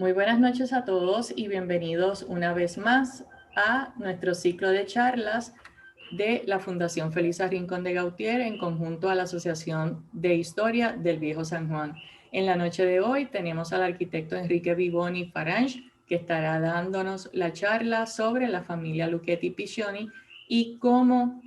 Muy buenas noches a todos y bienvenidos una vez más a nuestro ciclo de charlas de la Fundación Felisa Rincón de Gautier en conjunto a la Asociación de Historia del Viejo San Juan. En la noche de hoy tenemos al arquitecto Enrique Vivoni Farange, que estará dándonos la charla sobre la familia Lucchetti Piccioni y cómo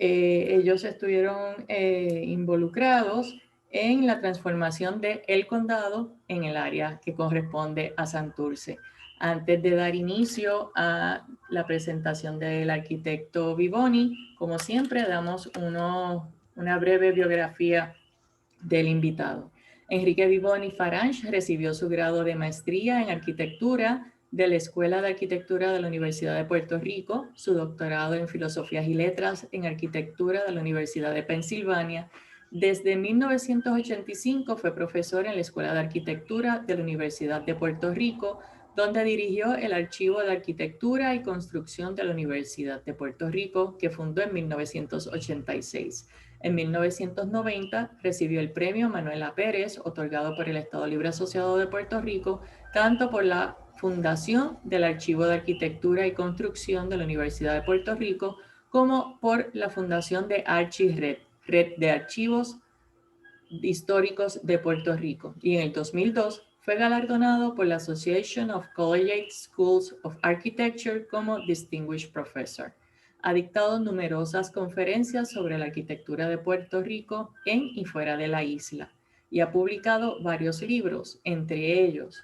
ellos estuvieron involucrados en la transformación de El Condado en el área que corresponde a Santurce. Antes de dar inicio a la presentación del arquitecto Vivoni, como siempre, damos una breve biografía del invitado. Enrique Vivoni Farange recibió su grado de maestría en arquitectura de la Escuela de Arquitectura de la Universidad de Puerto Rico, su doctorado en Filosofías y Letras en Arquitectura de la Universidad de Pensilvania. Desde 1985 fue profesor en la Escuela de Arquitectura de la Universidad de Puerto Rico, donde dirigió el Archivo de Arquitectura y Construcción de la Universidad de Puerto Rico, que fundó en 1986. En 1990 recibió el premio Manuela Pérez, otorgado por el Estado Libre Asociado de Puerto Rico, tanto por la fundación del Archivo de Arquitectura y Construcción de la Universidad de Puerto Rico, como por la fundación de ArchiRed, Red de Archivos Históricos de Puerto Rico. Y en el 2002 fue galardonado por la Association of Collegiate Schools of Architecture como Distinguished Professor. Ha dictado numerosas conferencias sobre la arquitectura de Puerto Rico en y fuera de la isla y ha publicado varios libros, entre ellos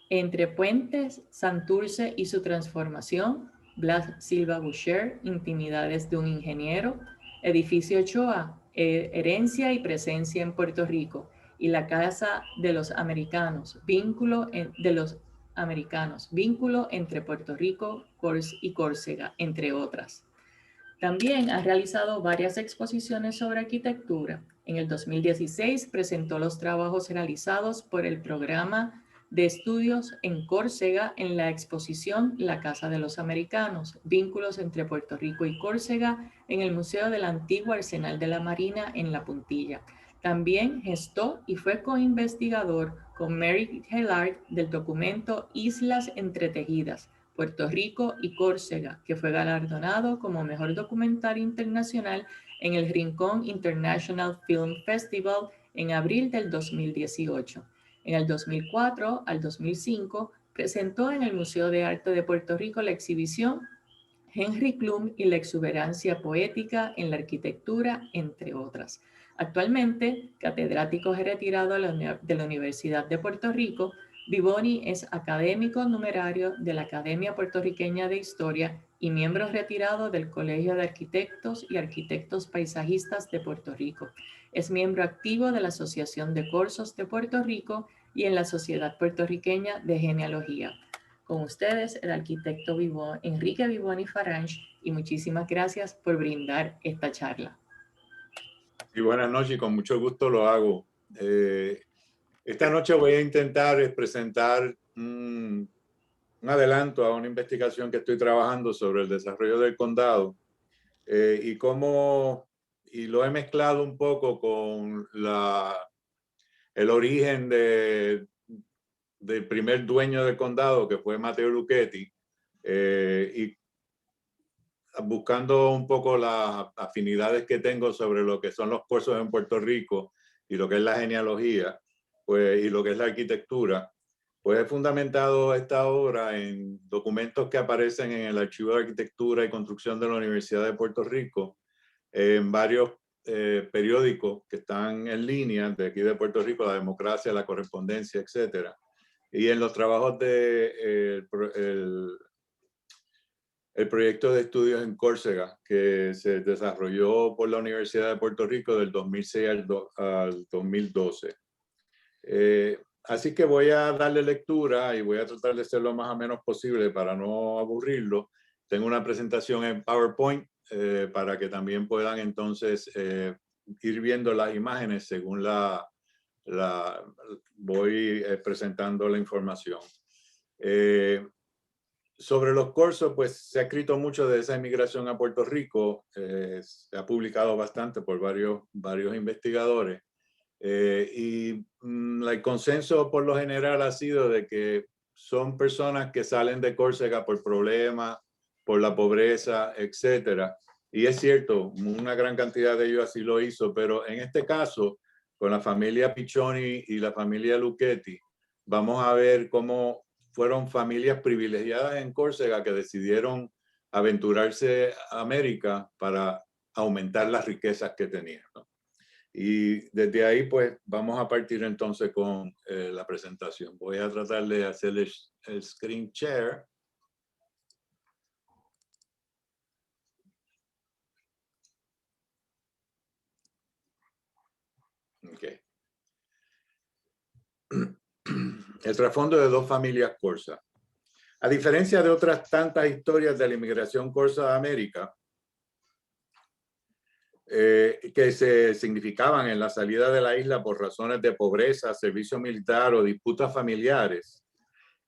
Entre Puentes, Santurce y su transformación, Blas Silva Boucher, Intimidades de un ingeniero, Edificio Ochoa, Herencia y presencia en Puerto Rico, y La Casa de los Americanos, Vínculo entre Puerto Rico y Córcega, entre otras. También ha realizado varias exposiciones sobre arquitectura. En el 2016 presentó los trabajos realizados por el programa de estudios en Córcega en la exposición La Casa de los Americanos, vínculos entre Puerto Rico y Córcega en el Museo del Antiguo Arsenal de la Marina en La Puntilla. También gestó y fue coinvestigador con Mary Hillard del documento Islas Entretejidas, Puerto Rico y Córcega, que fue galardonado como mejor documental internacional en el Rincón International Film Festival en abril del 2018. En el 2004 al 2005 presentó en el Museo de Arte de Puerto Rico la exhibición Henry Klum y la exuberancia poética en la arquitectura, entre otras. Actualmente, catedrático retirado de la Universidad de Puerto Rico, Vivoni es académico numerario de la Academia Puertorriqueña de Historia y miembro retirado del Colegio de Arquitectos y Arquitectos Paisajistas de Puerto Rico. Es miembro activo de la Asociación de Corsos de Puerto Rico y en la Sociedad Puertorriqueña de Genealogía. Con ustedes, el arquitecto Enrique Vivoni Farange, y muchísimas gracias por brindar esta charla. Y buenas noches, y con mucho gusto lo hago. Esta noche voy a intentar presentar un adelanto a una investigación que estoy trabajando sobre el desarrollo del condado y lo he mezclado un poco con el origen del primer dueño del condado, que fue Mateo Lucchetti, y buscando un poco las afinidades que tengo sobre lo que son los cursos en Puerto Rico y lo que es la genealogía, pues, y lo que es la arquitectura, pues he fundamentado esta obra en documentos que aparecen en el Archivo de Arquitectura y Construcción de la Universidad de Puerto Rico, en varios periódicos que están en línea de aquí de Puerto Rico, La Democracia, La Correspondencia, etcétera. Y en los trabajos de el proyecto de estudios en Córcega, que se desarrolló por la Universidad de Puerto Rico del 2006 al 2012. Así que voy a darle lectura y voy a tratar de ser lo más o menos posible para no aburrirlo. Tengo una presentación en PowerPoint para que también puedan entonces ir viendo las imágenes según voy presentando la información. Sobre los cursos, pues se ha escrito mucho de esa inmigración a Puerto Rico, se ha publicado bastante por varios investigadores. El consenso por lo general ha sido de que son personas que salen de Córcega por problemas, por la pobreza, etcétera. Y es cierto, una gran cantidad de ellos así lo hizo, pero en este caso, con la familia Piccioni y la familia Lucchetti, vamos a ver cómo fueron familias privilegiadas en Córcega que decidieron aventurarse a América para aumentar las riquezas que tenían, ¿no? Y desde ahí, pues, vamos a partir entonces con la presentación. Voy a tratar de hacer el screen share. Okay. El trasfondo de dos familias corsa. A diferencia de otras tantas historias de la inmigración corsa a América, que se significaban en la salida de la isla por razones de pobreza, servicio militar o disputas familiares,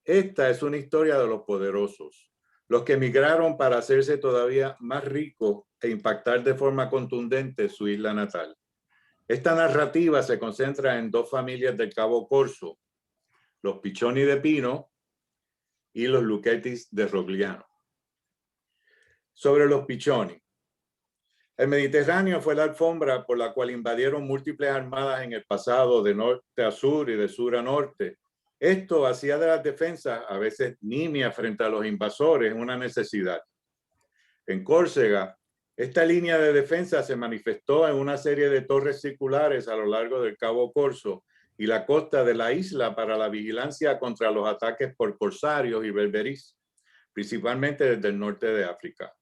esta es una historia de los poderosos, los que emigraron para hacerse todavía más ricos e impactar de forma contundente su isla natal. Esta narrativa se concentra en dos familias del Cabo Corso, los Piccioni de Pino y los Lucchetti de Rogliano. Sobre los Piccioni. El Mediterráneo fue la alfombra por la cual invadieron múltiples armadas en el pasado de norte a sur y de sur a norte. Esto hacía de las defensas, a veces nimias frente a los invasores, una necesidad. En Córcega, esta línea de defensa se manifestó en una serie de torres circulares a lo largo del Cabo Corso y la costa de la isla para la vigilancia contra los ataques por corsarios y berberís, principalmente desde el norte de África.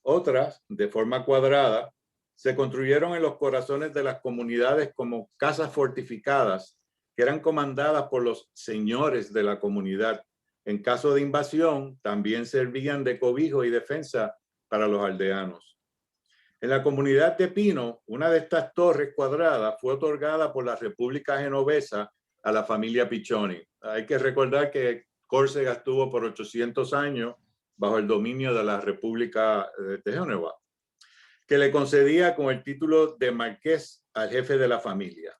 Otras, de forma cuadrada, se construyeron en los corazones de las comunidades como casas fortificadas que eran comandadas por los señores de la comunidad. En caso de invasión, también servían de cobijo y defensa para los aldeanos. En la comunidad de Pino, una de estas torres cuadradas fue otorgada por la República Genovesa a la familia Piccioni. Hay que recordar que Córcega estuvo por 800 años bajo el dominio de la República de Génova, que le concedía con el título de marqués al jefe de la familia.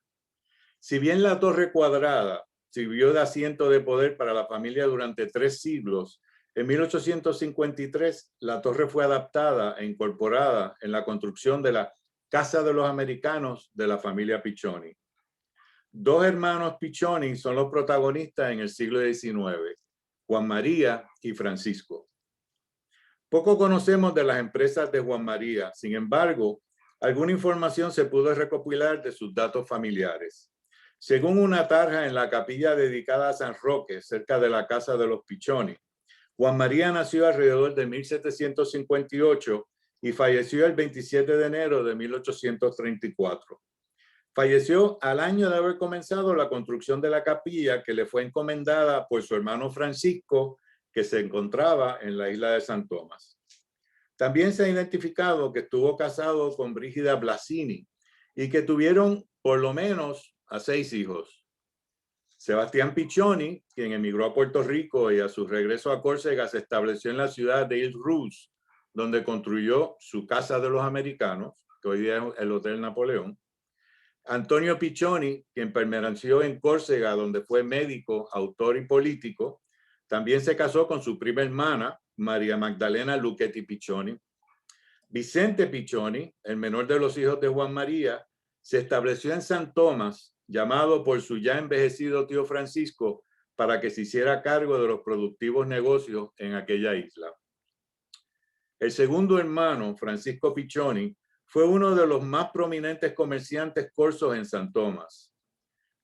Si bien la torre cuadrada sirvió de asiento de poder para la familia durante 3 siglos, en 1853 la torre fue adaptada e incorporada en la construcción de la Casa de los Americanos de la familia Piccioni. Dos hermanos Piccioni son los protagonistas en el siglo XIX, Juan María y Francisco. Poco conocemos de las empresas de Juan María, sin embargo, alguna información se pudo recopilar de sus datos familiares. Según una tarja en la capilla dedicada a San Roque, cerca de la casa de los Piccioni, Juan María nació alrededor de 1758 y falleció el 27 de enero de 1834. Falleció al año de haber comenzado la construcción de la capilla que le fue encomendada por su hermano Francisco, que se encontraba en la isla de San Tomás. También se ha identificado que estuvo casado con Brígida Blasini y que tuvieron por lo menos a 6 hijos. Sebastián Piccioni, quien emigró a Puerto Rico y a su regreso a Córcega se estableció en la ciudad de Île-Rousse, donde construyó su Casa de los Americanos, que hoy día es el Hotel Napoleón. Antonio Piccioni, quien permaneció en Córcega, donde fue médico, autor y político, también se casó con su prima hermana, María Magdalena Lucchetti Piccioni. Vicente Piccioni, el menor de los hijos de Juan María, se estableció en San Tomás, llamado por su ya envejecido tío Francisco, para que se hiciera cargo de los productivos negocios en aquella isla. El segundo hermano, Francisco Piccioni, fue uno de los más prominentes comerciantes corsos en San Tomás.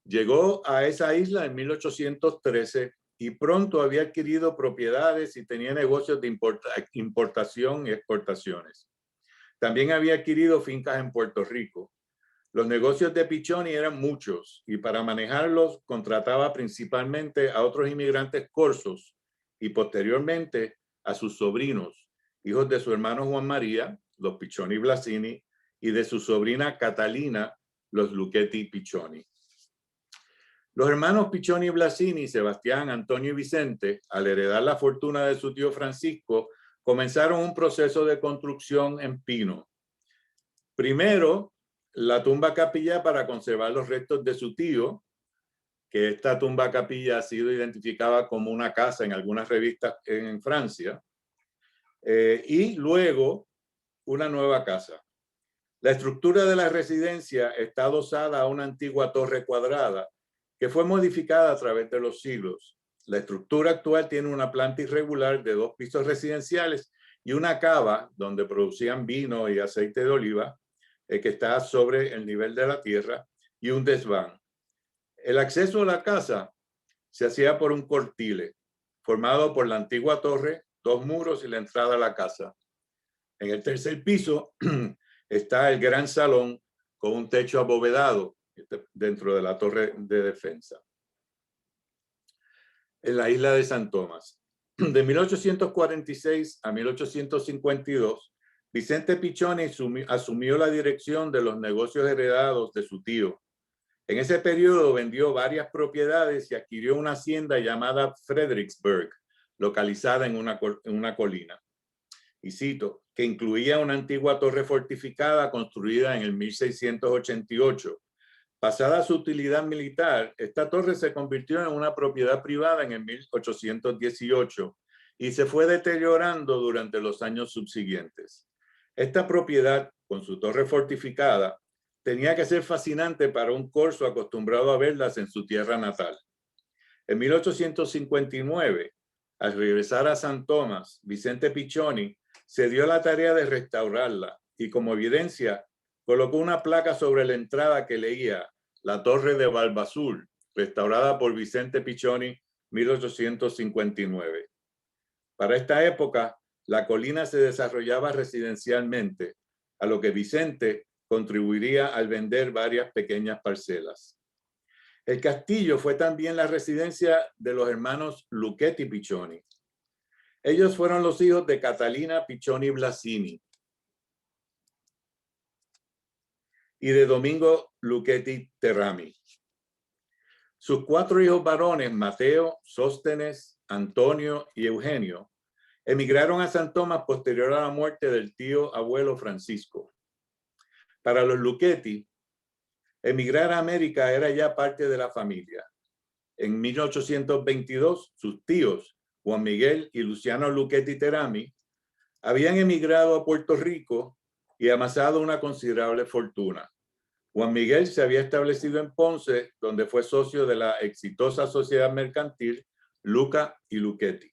Llegó a esa isla en 1813 y pronto había adquirido propiedades y tenía negocios de importación y exportaciones. También había adquirido fincas en Puerto Rico. Los negocios de Piccioni eran muchos y para manejarlos contrataba principalmente a otros inmigrantes corsos y posteriormente a sus sobrinos, hijos de su hermano Juan María, los Piccioni Blasini, y de su sobrina Catalina, los Lucchetti Piccioni. Los hermanos Piccioni Blasini, Sebastián, Antonio y Vicente, al heredar la fortuna de su tío Francisco, comenzaron un proceso de construcción en Pino. Primero, la tumba capilla para conservar los restos de su tío, que esta tumba capilla ha sido identificada como una casa en algunas revistas en Francia, y luego una nueva casa. La estructura de la residencia está adosada a una antigua torre cuadrada que fue modificada a través de los siglos. La estructura actual tiene una planta irregular de 2 pisos residenciales y una cava donde producían vino y aceite de oliva, que está sobre el nivel de la tierra, y un desván. El acceso a la casa se hacía por un cortile, formado por la antigua torre, 2 muros y la entrada a la casa. En el tercer piso está el gran salón con un techo abovedado dentro de la torre de defensa. En la isla de San Tomás. De 1846 a 1852, Vicente Pichoni asumió la dirección de los negocios heredados de su tío. En ese periodo vendió varias propiedades y adquirió una hacienda llamada Fredericksburg, localizada en una colina. Y cito, que incluía una antigua torre fortificada construida en el 1688. Pasada su utilidad militar, esta torre se convirtió en una propiedad privada en el 1818 y se fue deteriorando durante los años subsiguientes. Esta propiedad, con su torre fortificada, tenía que ser fascinante para un corso acostumbrado a verlas en su tierra natal. En 1859, al regresar a San Tomás, Vicente Pichoni se dio la tarea de restaurarla y, como evidencia, colocó una placa sobre la entrada que leía La Torre de Balbazul, restaurada por Vicente Pichoni, 1859. Para esta época, la colina se desarrollaba residencialmente, a lo que Vicente contribuiría al vender varias pequeñas parcelas. El castillo fue también la residencia de los hermanos Luchetti Pichoni. Ellos fueron los hijos de Catalina Pichoni Blasini y de Domingo Luchetti Terrami. Sus 4 hijos varones, Mateo, Sóstenes, Antonio y Eugenio, emigraron a San Tomás posterior a la muerte del tío abuelo Francisco. Para los Luchetti, emigrar a América era ya parte de la familia. En 1822, sus tíos, Juan Miguel y Luciano Luchetti Terami, habían emigrado a Puerto Rico y amasado una considerable fortuna. Juan Miguel se había establecido en Ponce, donde fue socio de la exitosa sociedad mercantil Luca y Luchetti.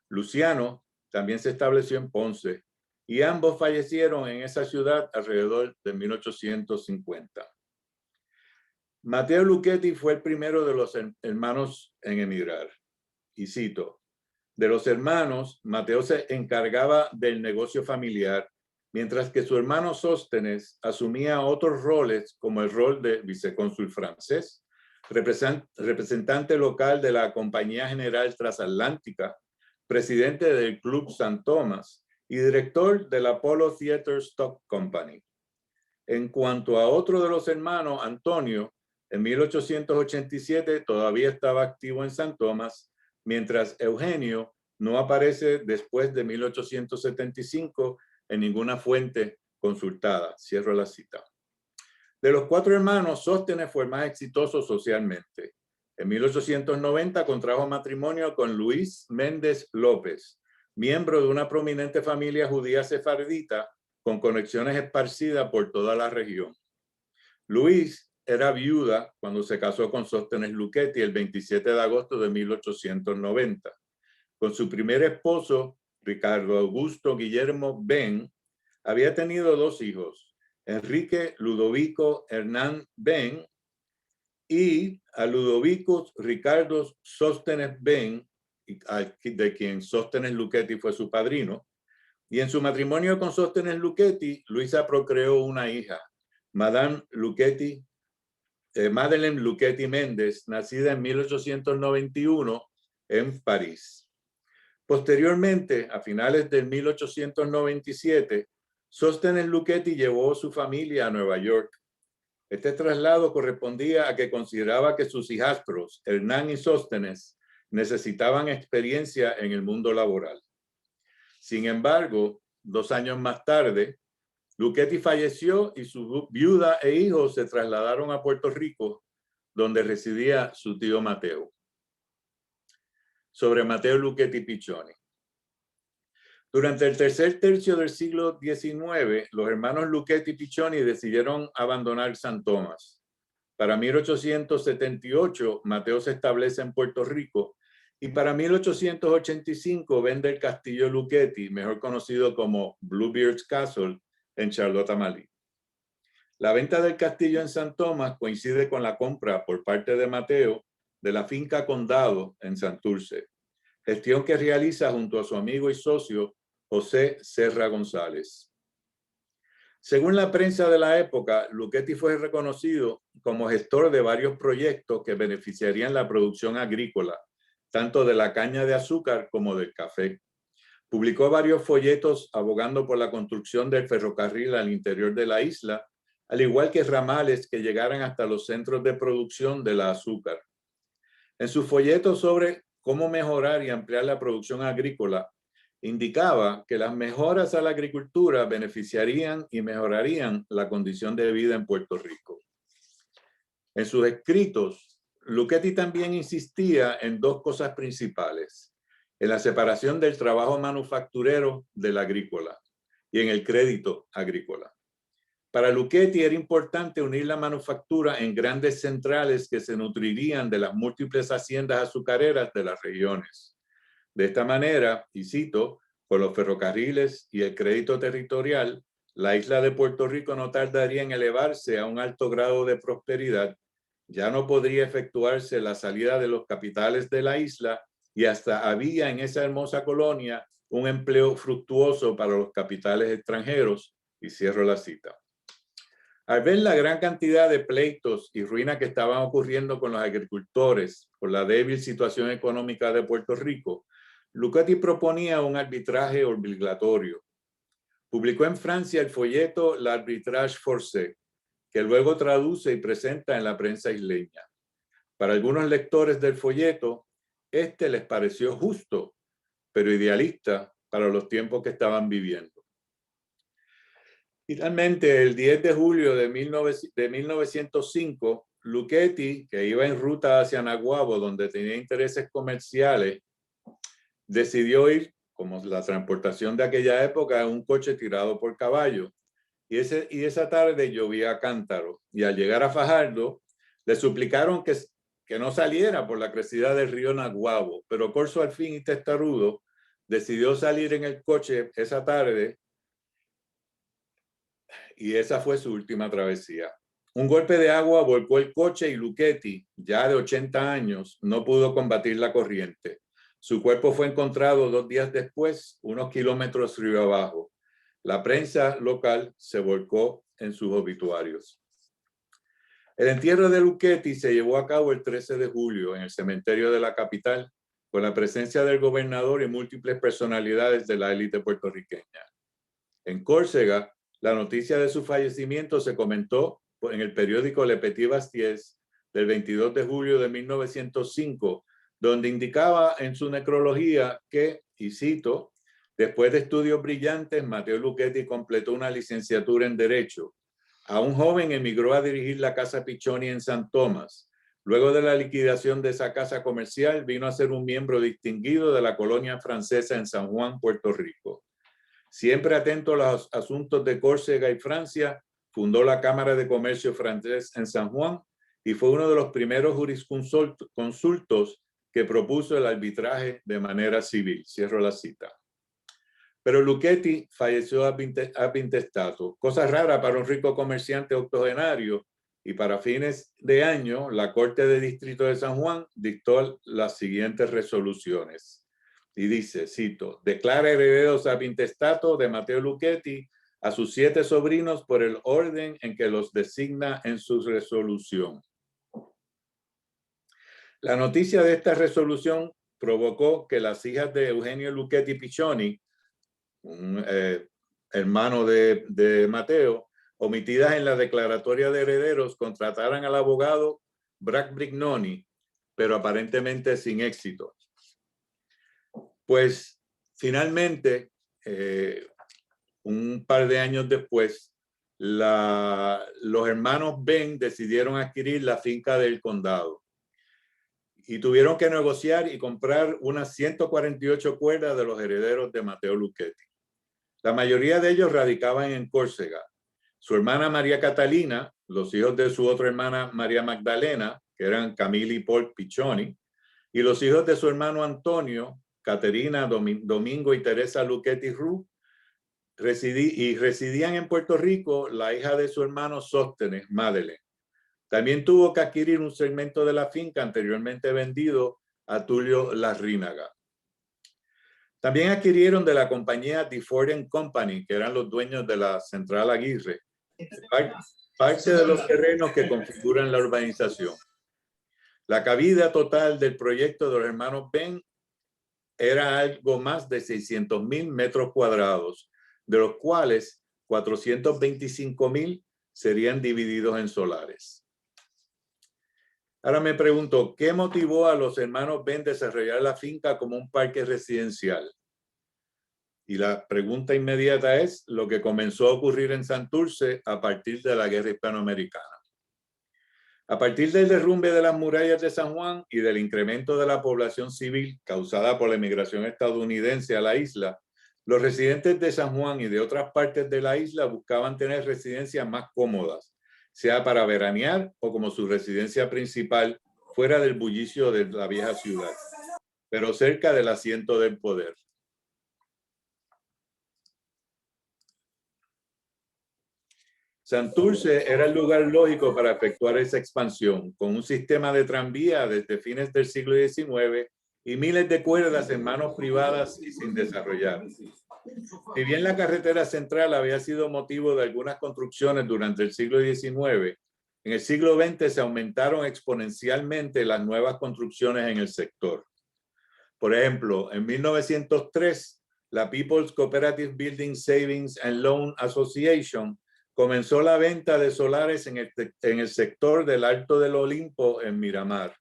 Luciano también se estableció en Ponce y ambos fallecieron en esa ciudad alrededor de 1850. Mateo Luchetti fue el primero de los hermanos en emigrar. Y cito, de los hermanos, Mateo se encargaba del negocio familiar, mientras que su hermano Sóstenes asumía otros roles como el rol de vicecónsul francés, representante local de la Compañía General Transatlántica, presidente del Club San Tomás y director del Apollo Theater Stock Company. En cuanto a otro de los hermanos, Antonio, en 1887 todavía estaba activo en San Tomás, mientras Eugenio no aparece después de 1875 en ninguna fuente consultada. Cierro la cita. De los 4 hermanos, Sóstenes fue el más exitoso socialmente. En 1890 contrajo matrimonio con Luis Méndez López, miembro de una prominente familia judía sefardita con conexiones esparcidas por toda la región. Luis era viuda cuando se casó con Sóstenes Luchetti el 27 de agosto de 1890. Con su primer esposo, Ricardo Augusto Guillermo Ben, había tenido 2 hijos, Enrique Ludovico Hernán Ben y a Ludovico Ricardo Sóstenes Ben, de quien Sóstenes Luchetti fue su padrino. Y en su matrimonio con Sóstenes Luchetti, Luisa procreó una hija, Madeleine Luchetti Méndez, nacida en 1891 en París. Posteriormente, a finales de 1897, Sóstenes Luchetti llevó su familia a Nueva York. Este traslado correspondía a que consideraba que sus hijastros, Hernán y Sóstenes, necesitaban experiencia en el mundo laboral. Sin embargo, 2 años más tarde, Luchetti falleció y su viuda e hijos se trasladaron a Puerto Rico, donde residía su tío Mateo. Sobre Mateo Luchetti Piccioni. Durante el tercer tercio del siglo XIX, los hermanos Luchetti Piccioni decidieron abandonar San Tomás. Para 1878, Mateo se establece en Puerto Rico y para 1885 vende el castillo Luchetti, mejor conocido como Bluebeard's Castle, en Charlotte Amalie. La venta del castillo en San Tomás coincide con la compra por parte de Mateo de la finca Condado en Santurce, gestión que realiza junto a su amigo y socio José Serra González. Según la prensa de la época, Luchetti fue reconocido como gestor de varios proyectos que beneficiarían la producción agrícola, tanto de la caña de azúcar como del café. Publicó varios folletos abogando por la construcción del ferrocarril al interior de la isla, al igual que ramales que llegaran hasta los centros de producción de la azúcar. En sus folletos sobre cómo mejorar y ampliar la producción agrícola, indicaba que las mejoras a la agricultura beneficiarían y mejorarían la condición de vida en Puerto Rico. En sus escritos, Luchetti también insistía en dos cosas principales: en la separación del trabajo manufacturero del agrícola y en el crédito agrícola. Para Luchetti era importante unir la manufactura en grandes centrales que se nutrirían de las múltiples haciendas azucareras de las regiones. De esta manera, y cito, con los ferrocarriles y el crédito territorial, la isla de Puerto Rico no tardaría en elevarse a un alto grado de prosperidad. Ya no podría efectuarse la salida de los capitales de la isla y hasta había en esa hermosa colonia un empleo fructuoso para los capitales extranjeros. Y cierro la cita. Al ver la gran cantidad de pleitos y ruinas que estaban ocurriendo con los agricultores por la débil situación económica de Puerto Rico, Luchetti proponía un arbitraje obligatorio. Publicó en Francia el folleto L'Arbitrage Forcé, que luego traduce y presenta en la prensa isleña. Para algunos lectores del folleto, este les pareció justo, pero idealista para los tiempos que estaban viviendo. Finalmente, el 10 de julio de 1905, Luchetti, que iba en ruta hacia Naguabo, donde tenía intereses comerciales, decidió ir, como la transportación de aquella época, en un coche tirado por caballo. Y esa tarde llovía a cántaro. Y al llegar a Fajardo, le suplicaron que no saliera por la crecida del río Naguabo. Pero Corso, al fin y testarudo, decidió salir en el coche esa tarde. Y esa fue su última travesía. Un golpe de agua volcó el coche y Luchetti, ya de 80 años, no pudo combatir la corriente. Su cuerpo fue encontrado 2 días después, unos kilómetros río abajo. La prensa local se volcó en sus obituarios. El entierro de Luchetti se llevó a cabo el 13 de julio en el cementerio de la capital, con la presencia del gobernador y múltiples personalidades de la élite puertorriqueña. En Córcega, la noticia de su fallecimiento se comentó en el periódico Le Petit Bastiés del 22 de julio de 1905, donde indicaba en su necrología que, y cito, después de estudios brillantes, Mateo Luchetti completó una licenciatura en Derecho. A un joven emigró a dirigir la Casa Piccioni en San Tomás. Luego de la liquidación de esa casa comercial, vino a ser un miembro distinguido de la colonia francesa en San Juan, Puerto Rico. Siempre atento a los asuntos de Córcega y Francia, fundó la Cámara de Comercio francés en San Juan y fue uno de los primeros jurisconsultos que propuso el arbitraje de manera civil. Cierro la cita. Pero Luchetti falleció ab intestato, cosa rara para un rico comerciante octogenario, y para fines de año la Corte de Distrito de San Juan dictó las siguientes resoluciones. Y dice, cito, declara herederos ab intestato de Mateo Luchetti a sus 7 sobrinos por el orden en que los designa en su resolución. La noticia de esta resolución provocó que las hijas de Eugenio Luchetti Piccioni, un hermano de Mateo, omitidas en la declaratoria de herederos, contrataran al abogado Brac Brignoni, pero aparentemente sin éxito. Pues finalmente un par de años después, los hermanos Ben decidieron adquirir la finca del condado y tuvieron que negociar y comprar unas 148 cuerdas de los herederos de Mateo Luchetti. La mayoría de ellos radicaban en Córcega. Su hermana María Catalina, los hijos de su otra hermana María Magdalena, que eran Camille y Paul Piccioni, y los hijos de su hermano Antonio, Caterina, Domingo y Teresa Luchetti Roux, residían en Puerto Rico la hija de su hermano Sóstenes, Madeleine. También tuvo que adquirir un segmento de la finca anteriormente vendido a Tulio Larrínaga. También adquirieron de la compañía DeFord & Company, que eran los dueños de la Central Aguirre, parte de los terrenos que configuran la urbanización. La cabida total del proyecto de los hermanos Ben era algo más de 600,000 metros cuadrados, de los cuales 425,000 serían divididos en solares. Ahora me pregunto, ¿qué motivó a los hermanos Ben desarrollar la finca como un parque residencial? Y la pregunta inmediata es lo que comenzó a ocurrir en Santurce a partir de la Guerra Hispanoamericana. A partir del derrumbe de las murallas de San Juan y del incremento de la población civil causada por la emigración estadounidense a la isla, los residentes de San Juan y de otras partes de la isla buscaban tener residencias más cómodas, sea para veranear o como su residencia principal fuera del bullicio de la vieja ciudad, pero cerca del asiento del poder. Santurce era el lugar lógico para efectuar esa expansión, con un sistema de tranvía desde fines del siglo XIX y miles de cuerdas en manos privadas y sin desarrollar. Si bien la carretera central había sido motivo de algunas construcciones durante el siglo XIX, en el siglo XX se aumentaron exponencialmente las nuevas construcciones en el sector. Por ejemplo, en 1903, la People's Cooperative Building Savings and Loan Association comenzó la venta de solares en el sector del Alto del Olimpo en Miramar.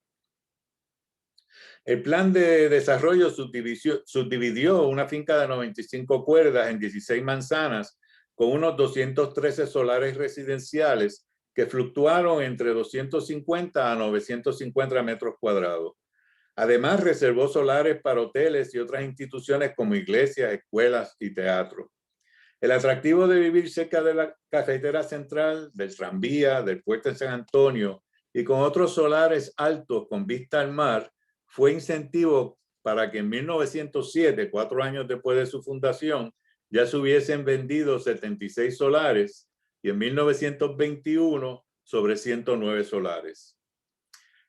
El plan de desarrollo subdividió una finca de 95 cuerdas en 16 manzanas con unos 213 solares residenciales que fluctuaron entre 250 a 950 metros cuadrados. Además, reservó solares para hoteles y otras instituciones como iglesias, escuelas y teatros. El atractivo de vivir cerca de la carretera central, del tranvía, del puerto de San Antonio y con otros solares altos con vista al mar fue incentivo para que en 1907, 4 años después de su fundación, ya se hubiesen vendido 76 solares y en 1921 sobre 109 solares.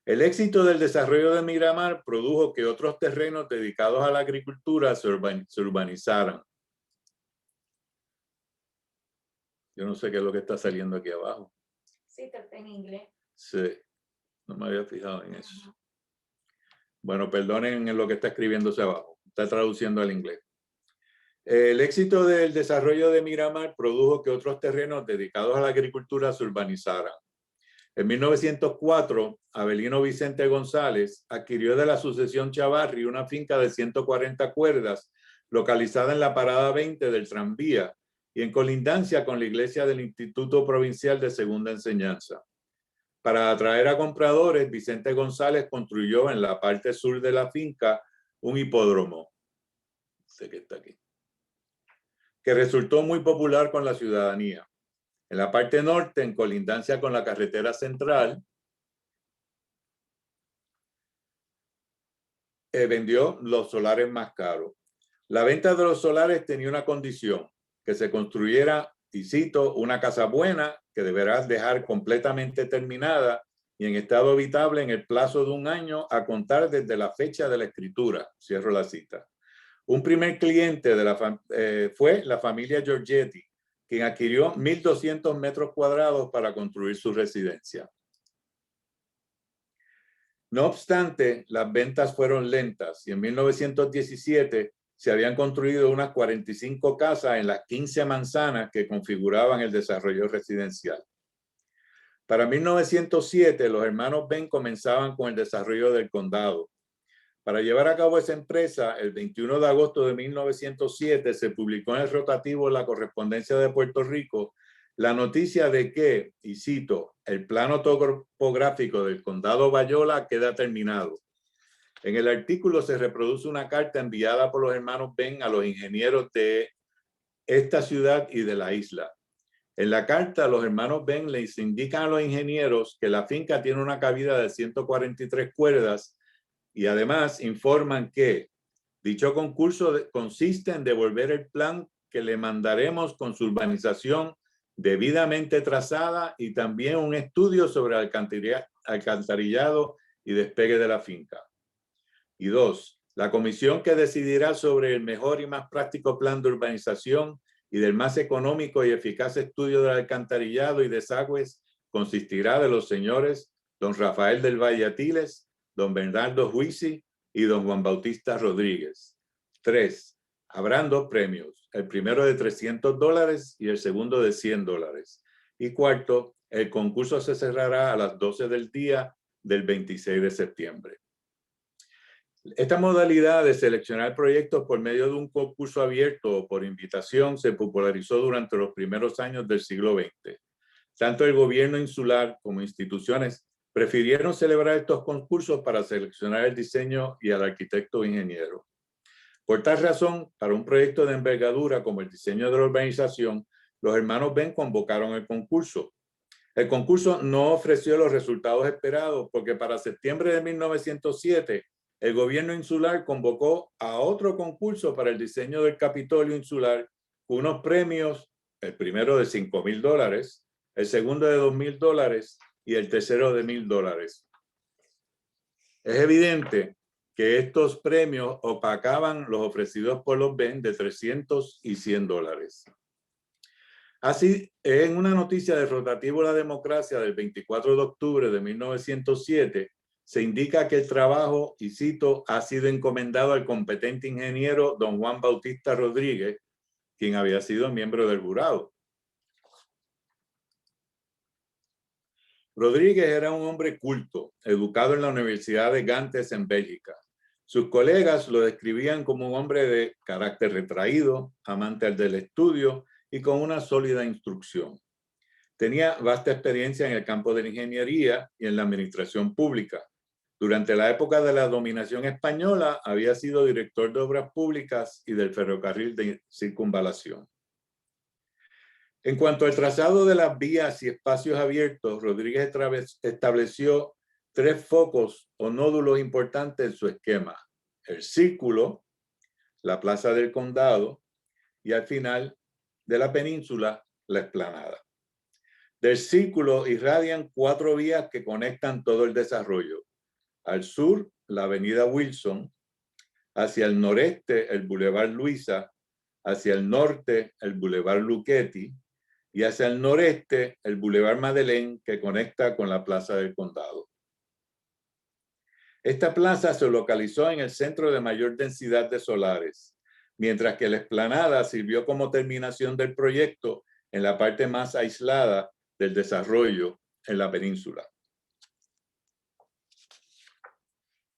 El éxito del desarrollo de Miramar produjo que otros terrenos dedicados a la agricultura se urbanizaran. Yo no sé qué es lo que está saliendo aquí abajo. Sí, está en inglés. Sí, no me había fijado en eso. Bueno, perdonen en lo que está escribiéndose abajo. Está traduciendo al inglés. El éxito del desarrollo de Miramar produjo que otros terrenos dedicados a la agricultura se urbanizaran. En 1904, Avelino Vicente González adquirió de la sucesión Chavarri una finca de 140 cuerdas localizada en la parada 20 del tranvía y en colindancia con la iglesia del Instituto Provincial de Segunda Enseñanza. Para atraer a compradores, Vicente González construyó en la parte sur de la finca un hipódromo, sé que está aquí, que resultó muy popular con la ciudadanía. En la parte norte, en colindancia con la carretera central, vendió los solares más caros. La venta de los solares tenía una condición, que se construyera, y cito, una casa buena que deberás dejar completamente terminada y en estado habitable en el plazo de 1 año a contar desde la fecha de la escritura. Cierro la cita. Un primer cliente fue la familia Giorgetti, quien adquirió 1,200 metros cuadrados para construir su residencia. No obstante, las ventas fueron lentas y en 1917 se habían construido unas 45 casas en las 15 manzanas que configuraban el desarrollo residencial. Para 1907, los hermanos Ben comenzaban con el desarrollo del condado. Para llevar a cabo esa empresa, el 21 de agosto de 1907 se publicó en el rotativo La Correspondencia de Puerto Rico la noticia de que, y cito, el plano topográfico del condado Bayola queda terminado. En el artículo se reproduce una carta enviada por los hermanos Ben a los ingenieros de esta ciudad y de la isla. En la carta, los hermanos Ben les indican a los ingenieros que la finca tiene una cabida de 143 cuerdas y además informan que dicho concurso consiste en devolver el plan que le mandaremos con su urbanización debidamente trazada y también un estudio sobre alcantarillado y despegue de la finca. Y 2, la comisión que decidirá sobre el mejor y más práctico plan de urbanización y del más económico y eficaz estudio del alcantarillado y desagües consistirá de los señores don Rafael del Valle Atiles, don Bernardo Huisi y don Juan Bautista Rodríguez. 3, habrán 2 premios, el primero de $300 y el segundo de $100. Y 4, el concurso se cerrará a las 12 del día del 26 de septiembre. Esta modalidad de seleccionar proyectos por medio de un concurso abierto o por invitación se popularizó durante los primeros años del siglo XX. Tanto el gobierno insular como instituciones prefirieron celebrar estos concursos para seleccionar el diseño y al arquitecto o ingeniero. Por tal razón, para un proyecto de envergadura como el diseño de la urbanización, los hermanos Ben convocaron el concurso. El concurso no ofreció los resultados esperados porque para septiembre de 1907, el gobierno insular convocó a otro concurso para el diseño del Capitolio insular con unos premios, el primero de $5,000, el segundo de $2,000 y el tercero de $1,000. Es evidente que estos premios opacaban los ofrecidos por los Ben de $300 y $100. Así, en una noticia del rotativo La Democracia del 24 de octubre de 1907, se indica que el trabajo, y cito, ha sido encomendado al competente ingeniero don Juan Bautista Rodríguez, quien había sido miembro del jurado. Rodríguez era un hombre culto, educado en la Universidad de Gante en Bélgica. Sus colegas lo describían como un hombre de carácter retraído, amante del estudio y con una sólida instrucción. Tenía vasta experiencia en el campo de la ingeniería y en la administración pública. Durante la época de la dominación española había sido director de obras públicas y del ferrocarril de circunvalación. En cuanto al trazado de las vías y espacios abiertos, Rodríguez estableció 3 focos o nódulos importantes en su esquema: el círculo, la plaza del condado y al final de la península, la explanada. Del círculo irradian 4 vías que conectan todo el desarrollo. Al sur, la avenida Wilson, hacia el noreste, el Boulevard Luisa, hacia el norte, el Boulevard Lucchetti, y hacia el noreste, el Boulevard Madeleine, que conecta con la Plaza del Condado. Esta plaza se localizó en el centro de mayor densidad de solares, mientras que la explanada sirvió como terminación del proyecto en la parte más aislada del desarrollo en la península.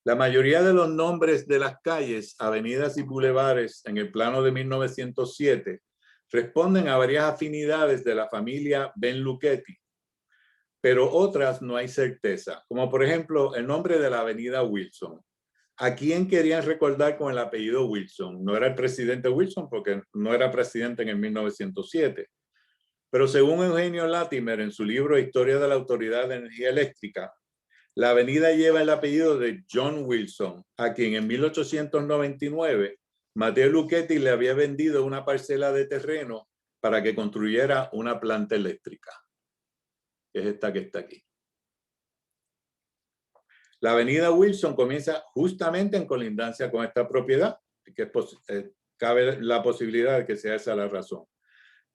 La mayoría de los nombres de las calles, avenidas y bulevares en el plano de 1907 responden a varias afinidades de la familia Ben Lucchetti, pero otras no hay certeza, como por ejemplo el nombre de la avenida Wilson. ¿A quién querían recordar con el apellido Wilson? No era el presidente Wilson porque no era presidente en el 1907. Pero según Eugenio Latimer en su libro Historia de la Autoridad de Energía Eléctrica, la avenida lleva el apellido de John Wilson, a quien en 1899 Mateo Lucchetti le había vendido una parcela de terreno para que construyera una planta eléctrica. Es esta que está aquí. La avenida Wilson comienza justamente en colindancia con esta propiedad, que cabe la posibilidad de que sea esa la razón.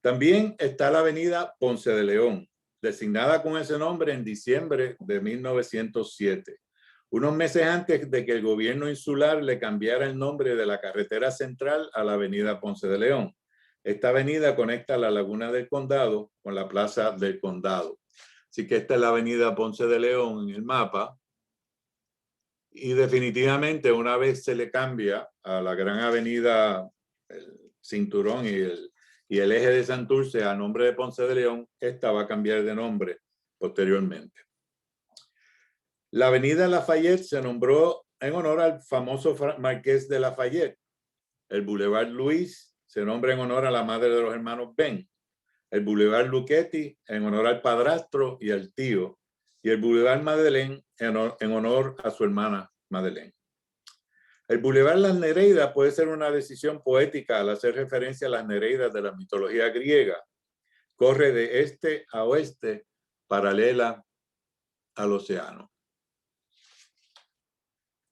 También está la avenida Ponce de León, designada con ese nombre en diciembre de 1907, unos meses antes de que el gobierno insular le cambiara el nombre de la carretera central a la avenida Ponce de León. Esta avenida conecta la Laguna del Condado con la Plaza del Condado. Así que esta es la avenida Ponce de León en el mapa. Y definitivamente una vez se le cambia a la Gran Avenida, el Cinturón y el eje de Santurce a nombre de Ponce de León, esta va a cambiar de nombre posteriormente. La avenida Lafayette se nombró en honor al famoso Marqués de Lafayette. El Boulevard Luis se nombra en honor a la madre de los hermanos Ben. El Boulevard Luchetti en honor al padrastro y al tío. Y el Boulevard Madeleine en honor a su hermana Madeleine. El Boulevard Las Nereidas puede ser una decisión poética al hacer referencia a las Nereidas de la mitología griega. Corre de este a oeste, paralela al océano.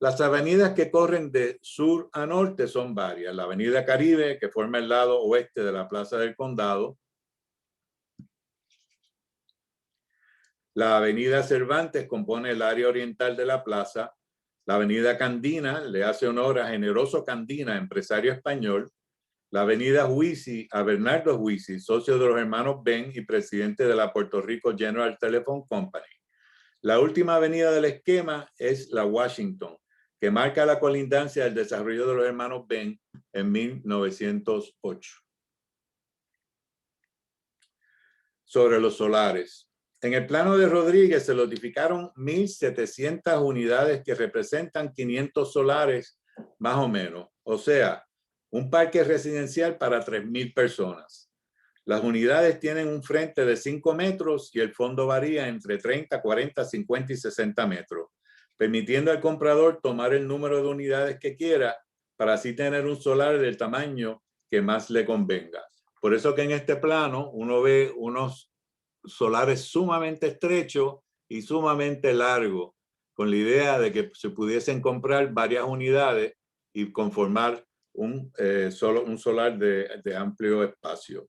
Las avenidas que corren de sur a norte son varias. La avenida Caribe, que forma el lado oeste de la Plaza del Condado. La avenida Cervantes compone el área oriental de la plaza. La avenida Candina le hace honor a Generoso Candina, empresario español. La avenida Huisi a Bernardo Huisi, socio de los hermanos Ben y presidente de la Puerto Rico General Telephone Company. La última avenida del esquema es la Washington, que marca la colindancia del desarrollo de los hermanos Ben en 1908. Sobre los solares. En el plano de Rodríguez se notificaron 1.700 unidades que representan 500 solares más o menos. O sea, un parque residencial para 3.000 personas. Las unidades tienen un frente de 5 metros y el fondo varía entre 30, 40, 50 y 60 metros, permitiendo al comprador tomar el número de unidades que quiera para así tener un solar del tamaño que más le convenga. Por eso que en este plano uno ve unos solares sumamente estrechos y sumamente largos, con la idea de que se pudiesen comprar varias unidades y conformar un solar de amplio espacio.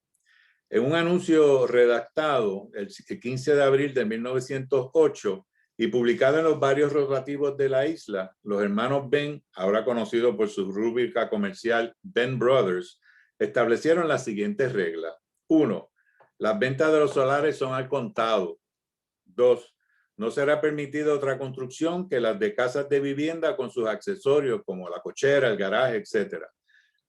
En un anuncio redactado el 15 de abril de 1908 y publicado en los varios rotativos de la isla, los hermanos Ben, ahora conocidos por su rúbrica comercial Ben Brothers, establecieron las siguientes reglas. 1. Las ventas de los solares son al contado. 2. No será permitida otra construcción que las de casas de vivienda con sus accesorios como la cochera, el garaje, etc.,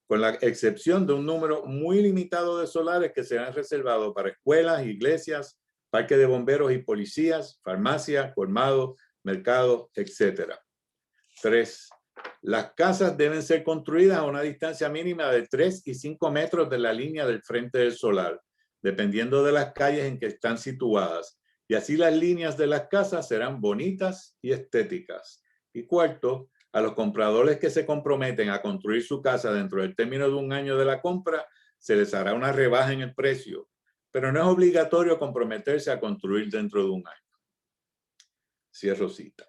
con la excepción de un número muy limitado de solares que serán reservados para escuelas, iglesias, parques de bomberos y policías, farmacias, colmados, mercados, etc. 3. Las casas deben ser construidas a una distancia mínima de 3 y 5 metros de la línea del frente del solar, dependiendo de las calles en que están situadas. Y así las líneas de las casas serán bonitas y estéticas. Y 4. A los compradores que se comprometen a construir su casa dentro del término de un año de la compra, se les hará una rebaja en el precio, pero no es obligatorio comprometerse a construir dentro de un año. Cierro cita.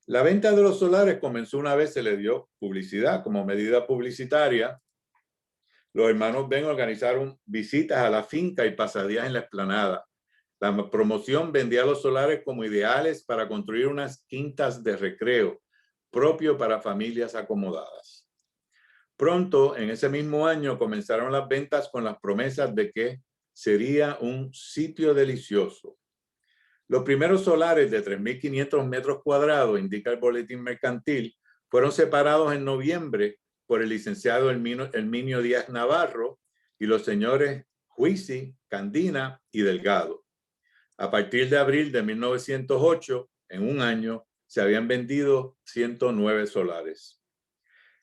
La venta de los solares comenzó una vez se le dio publicidad como medida publicitaria. Los hermanos Ben organizaron visitas a la finca y pasadías en la explanada. La promoción vendía los solares como ideales para construir unas quintas de recreo, propio para familias acomodadas. Pronto, en ese mismo año, comenzaron las ventas con las promesas de que sería un sitio delicioso. Los primeros solares de 3.500 metros cuadrados, indica el boletín mercantil, fueron separados en noviembre por el licenciado Herminio Díaz Navarro y los señores Huisi, Candina y Delgado. A partir de abril de 1908, en un año, se habían vendido 109 solares.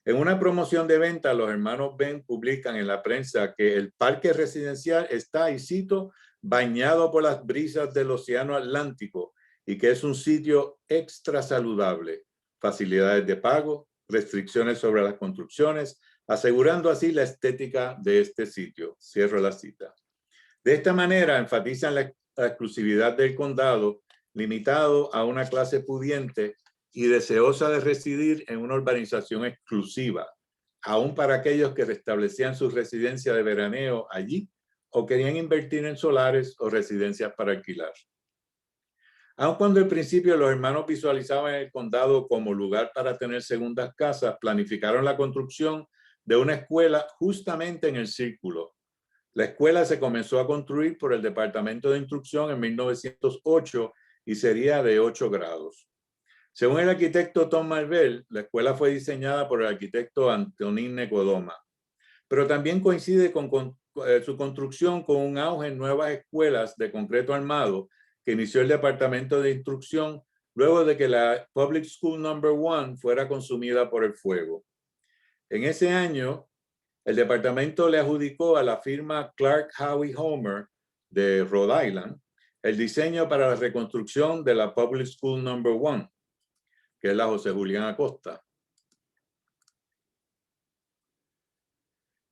En una promoción de venta, los hermanos Ben publican en la prensa que el parque residencial está, y cito, bañado por las brisas del océano Atlántico y que es un sitio extra saludable, facilidades de pago, restricciones sobre las construcciones, asegurando así la estética de este sitio. Cierro la cita. De esta manera enfatizan la exclusividad del condado, limitado a una clase pudiente y deseosa de residir en una urbanización exclusiva, aún para aquellos que restablecían su residencia de veraneo allí o querían invertir en solares o residencias para alquilar. Aun cuando al principio los hermanos visualizaban el condado como lugar para tener segundas casas, planificaron la construcción de una escuela justamente en el círculo. La escuela se comenzó a construir por el Departamento de Instrucción en 1908 y sería de 8 grados. Según el arquitecto Tom Marvell, la escuela fue diseñada por el arquitecto Antonín Nicodoma, pero también coincide con su construcción con un auge en nuevas escuelas de concreto armado que inició el Departamento de Instrucción luego de que la Public School No. 1 fuera consumida por el fuego. En ese año, el departamento le adjudicó a la firma Clark Howey Homer de Rhode Island el diseño para la reconstrucción de la Public School No. 1, que es la José Julián Acosta.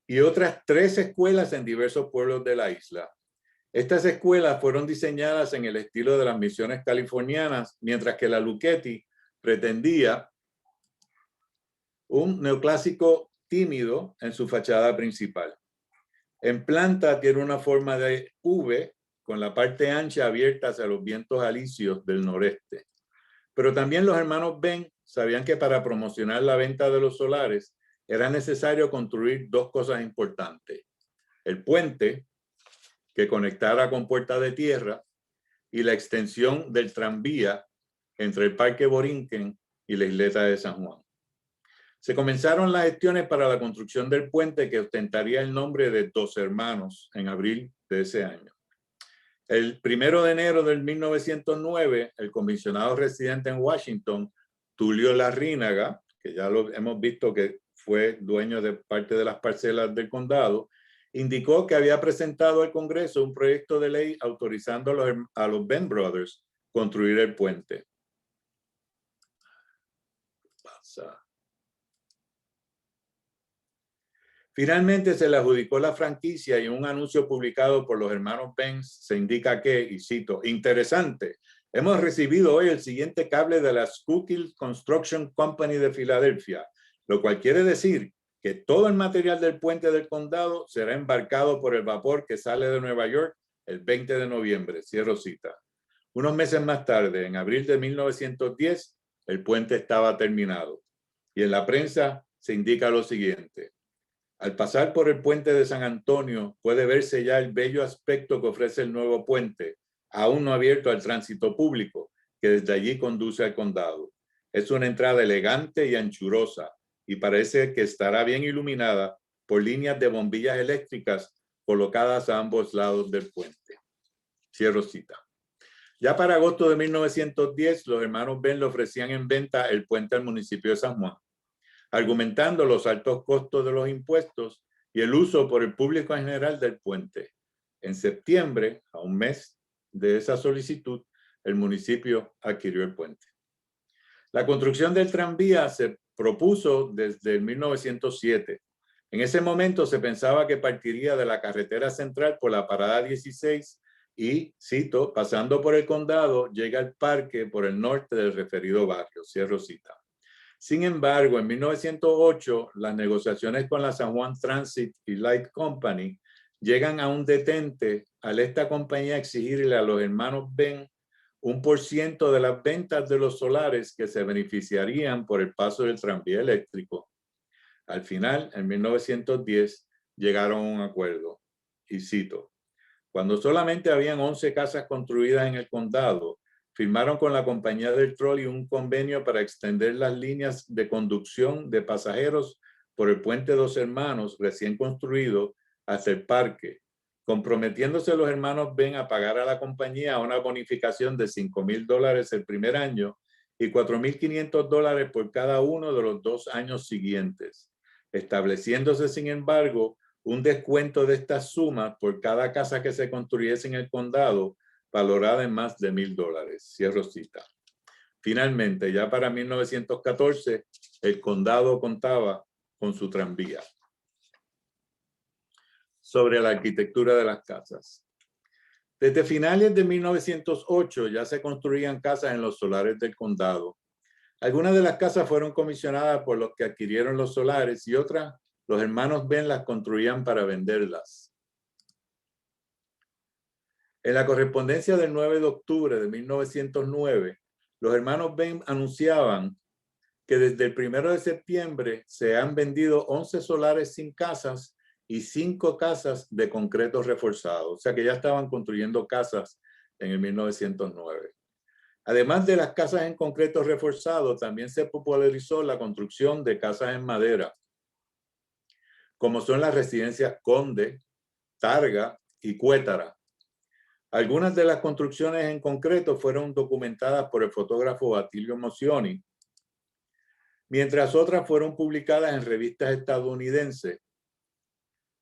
Y otras 3 escuelas en diversos pueblos de la isla. Estas escuelas fueron diseñadas en el estilo de las misiones californianas, mientras que la Luchetti pretendía un neoclásico tímido en su fachada principal. En planta tiene una forma de V con la parte ancha abierta hacia los vientos alisios del noreste. Pero también los hermanos Ben sabían que para promocionar la venta de los solares era necesario construir 2 cosas importantes. El puente, que conectara con Puerta de Tierra, y la extensión del tranvía entre el Parque Borinquen y la isleta de San Juan. Se comenzaron las gestiones para la construcción del puente que ostentaría el nombre de Dos Hermanos en abril de ese año. El 1 de enero del 1909, el comisionado residente en Washington, Tulio Larrínaga, que ya lo hemos visto que fue dueño de parte de las parcelas del condado, indicó que había presentado al Congreso un proyecto de ley autorizando a los Ben Brothers construir el puente. Finalmente se le adjudicó la franquicia y en un anuncio publicado por los hermanos Benz se indica que, y cito, interesante, hemos recibido hoy el siguiente cable de la Schuylkill Construction Company de Filadelfia, lo cual quiere decir que todo el material del puente del condado será embarcado por el vapor que sale de Nueva York el 20 de noviembre, cierro cita. Unos meses más tarde, en abril de 1910, el puente estaba terminado. Y en la prensa se indica lo siguiente. Al pasar por el puente de San Antonio, puede verse ya el bello aspecto que ofrece el nuevo puente, aún no abierto al tránsito público, que desde allí conduce al condado. Es una entrada elegante y anchurosa, y parece que estará bien iluminada por líneas de bombillas eléctricas colocadas a ambos lados del puente. Cierro cita. Ya para agosto de 1910, los hermanos Ben le ofrecían en venta el puente al municipio de San Juan, argumentando los altos costos de los impuestos y el uso por el público en general del puente. En septiembre, a un mes de esa solicitud, el municipio adquirió el puente. La construcción del tranvía se propuso desde 1907. En ese momento se pensaba que partiría de la carretera central por la parada 16 y, cito, pasando por el condado, llega al parque por el norte del referido barrio, cierro cita. Sin embargo, en 1908, las negociaciones con la San Juan Transit y Light Company llegan a un detente al esta compañía exigirle a los hermanos Ben 1% de las ventas de los solares que se beneficiarían por el paso del tranvía eléctrico. Al final, en 1910, llegaron a un acuerdo. Y cito, cuando solamente habían 11 casas construidas en el condado, firmaron con la compañía del trolley un convenio para extender las líneas de conducción de pasajeros por el puente Dos Hermanos recién construido hasta el parque, comprometiéndose los hermanos Ben a pagar a la compañía una bonificación de $5,000 el primer año y $4,500 por cada uno de los 2 años siguientes, estableciéndose, sin embargo, un descuento de estas sumas por cada casa que se construyese en el condado, valorada en más de $1,000. Cierro cita. Finalmente, ya para 1914, el condado contaba con su tranvía. Sobre la arquitectura de las casas. Desde finales de 1908 ya se construían casas en los solares del condado. Algunas de las casas fueron comisionadas por los que adquirieron los solares y otras, los hermanos Ben las construían para venderlas. En la correspondencia del 9 de octubre de 1909, los hermanos Ben anunciaban que desde el 1 de septiembre se han vendido 11 solares sin casas y 5 casas de concreto reforzado. O sea que ya estaban construyendo casas en el 1909. Además de las casas en concreto reforzado, también se popularizó la construcción de casas en madera, como son las residencias Conde, Targa y Cuétara. Algunas de las construcciones en concreto fueron documentadas por el fotógrafo Attilio Mocioni, mientras otras fueron publicadas en revistas estadounidenses.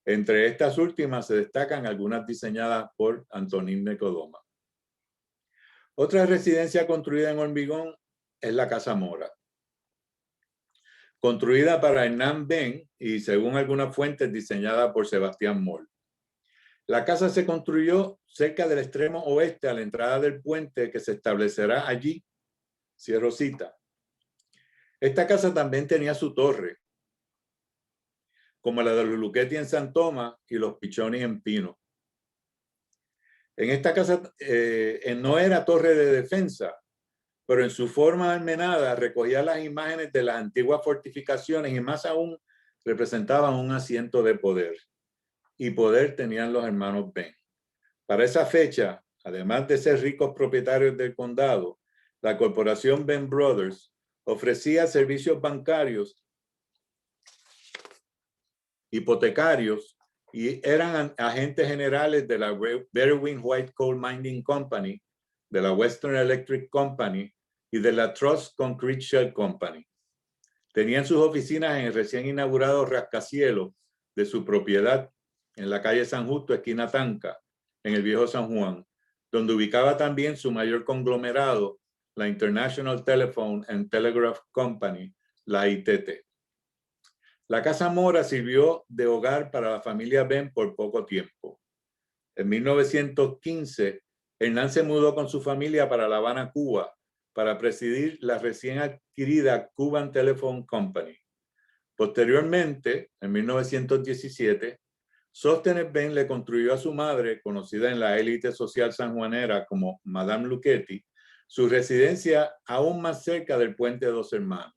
Entre estas últimas se destacan algunas diseñadas por Antonín Nicodoma. Otra residencia construida en hormigón es la Casa Mora, construida para Hernán Ben y, según algunas fuentes, diseñada por Sebastián Moll. La casa se construyó cerca del extremo oeste a la entrada del puente que se establecerá allí, cierro cita. Esta casa también tenía su torre, como la de los Luchetti en San Tomás y los Pichoni en Pino. En esta casa no era torre de defensa, pero en su forma almenada recogía las imágenes de las antiguas fortificaciones y más aún representaban un asiento de poder. Y poder tenían los hermanos Ben. Para esa fecha, además de ser ricos propietarios del condado, la corporación Ben Brothers ofrecía servicios bancarios, hipotecarios y eran agentes generales de la Berwind White Coal Mining Company, de la Western Electric Company y de la Trust Concrete Shell Company. Tenían sus oficinas en el recién inaugurado rascacielos de su propiedad en la calle San Justo, esquina Tanca, en el viejo San Juan, donde ubicaba también su mayor conglomerado, la International Telephone and Telegraph Company, la ITT. La Casa Mora sirvió de hogar para la familia Ben por poco tiempo. En 1915, Hernán se mudó con su familia para La Habana, Cuba, para presidir la recién adquirida Cuban Telephone Company. Posteriormente, en 1917, Sóstenes Ben le construyó a su madre, conocida en la élite social sanjuanera como Madame Luchetti, su residencia aún más cerca del Puente de Dos Hermanos.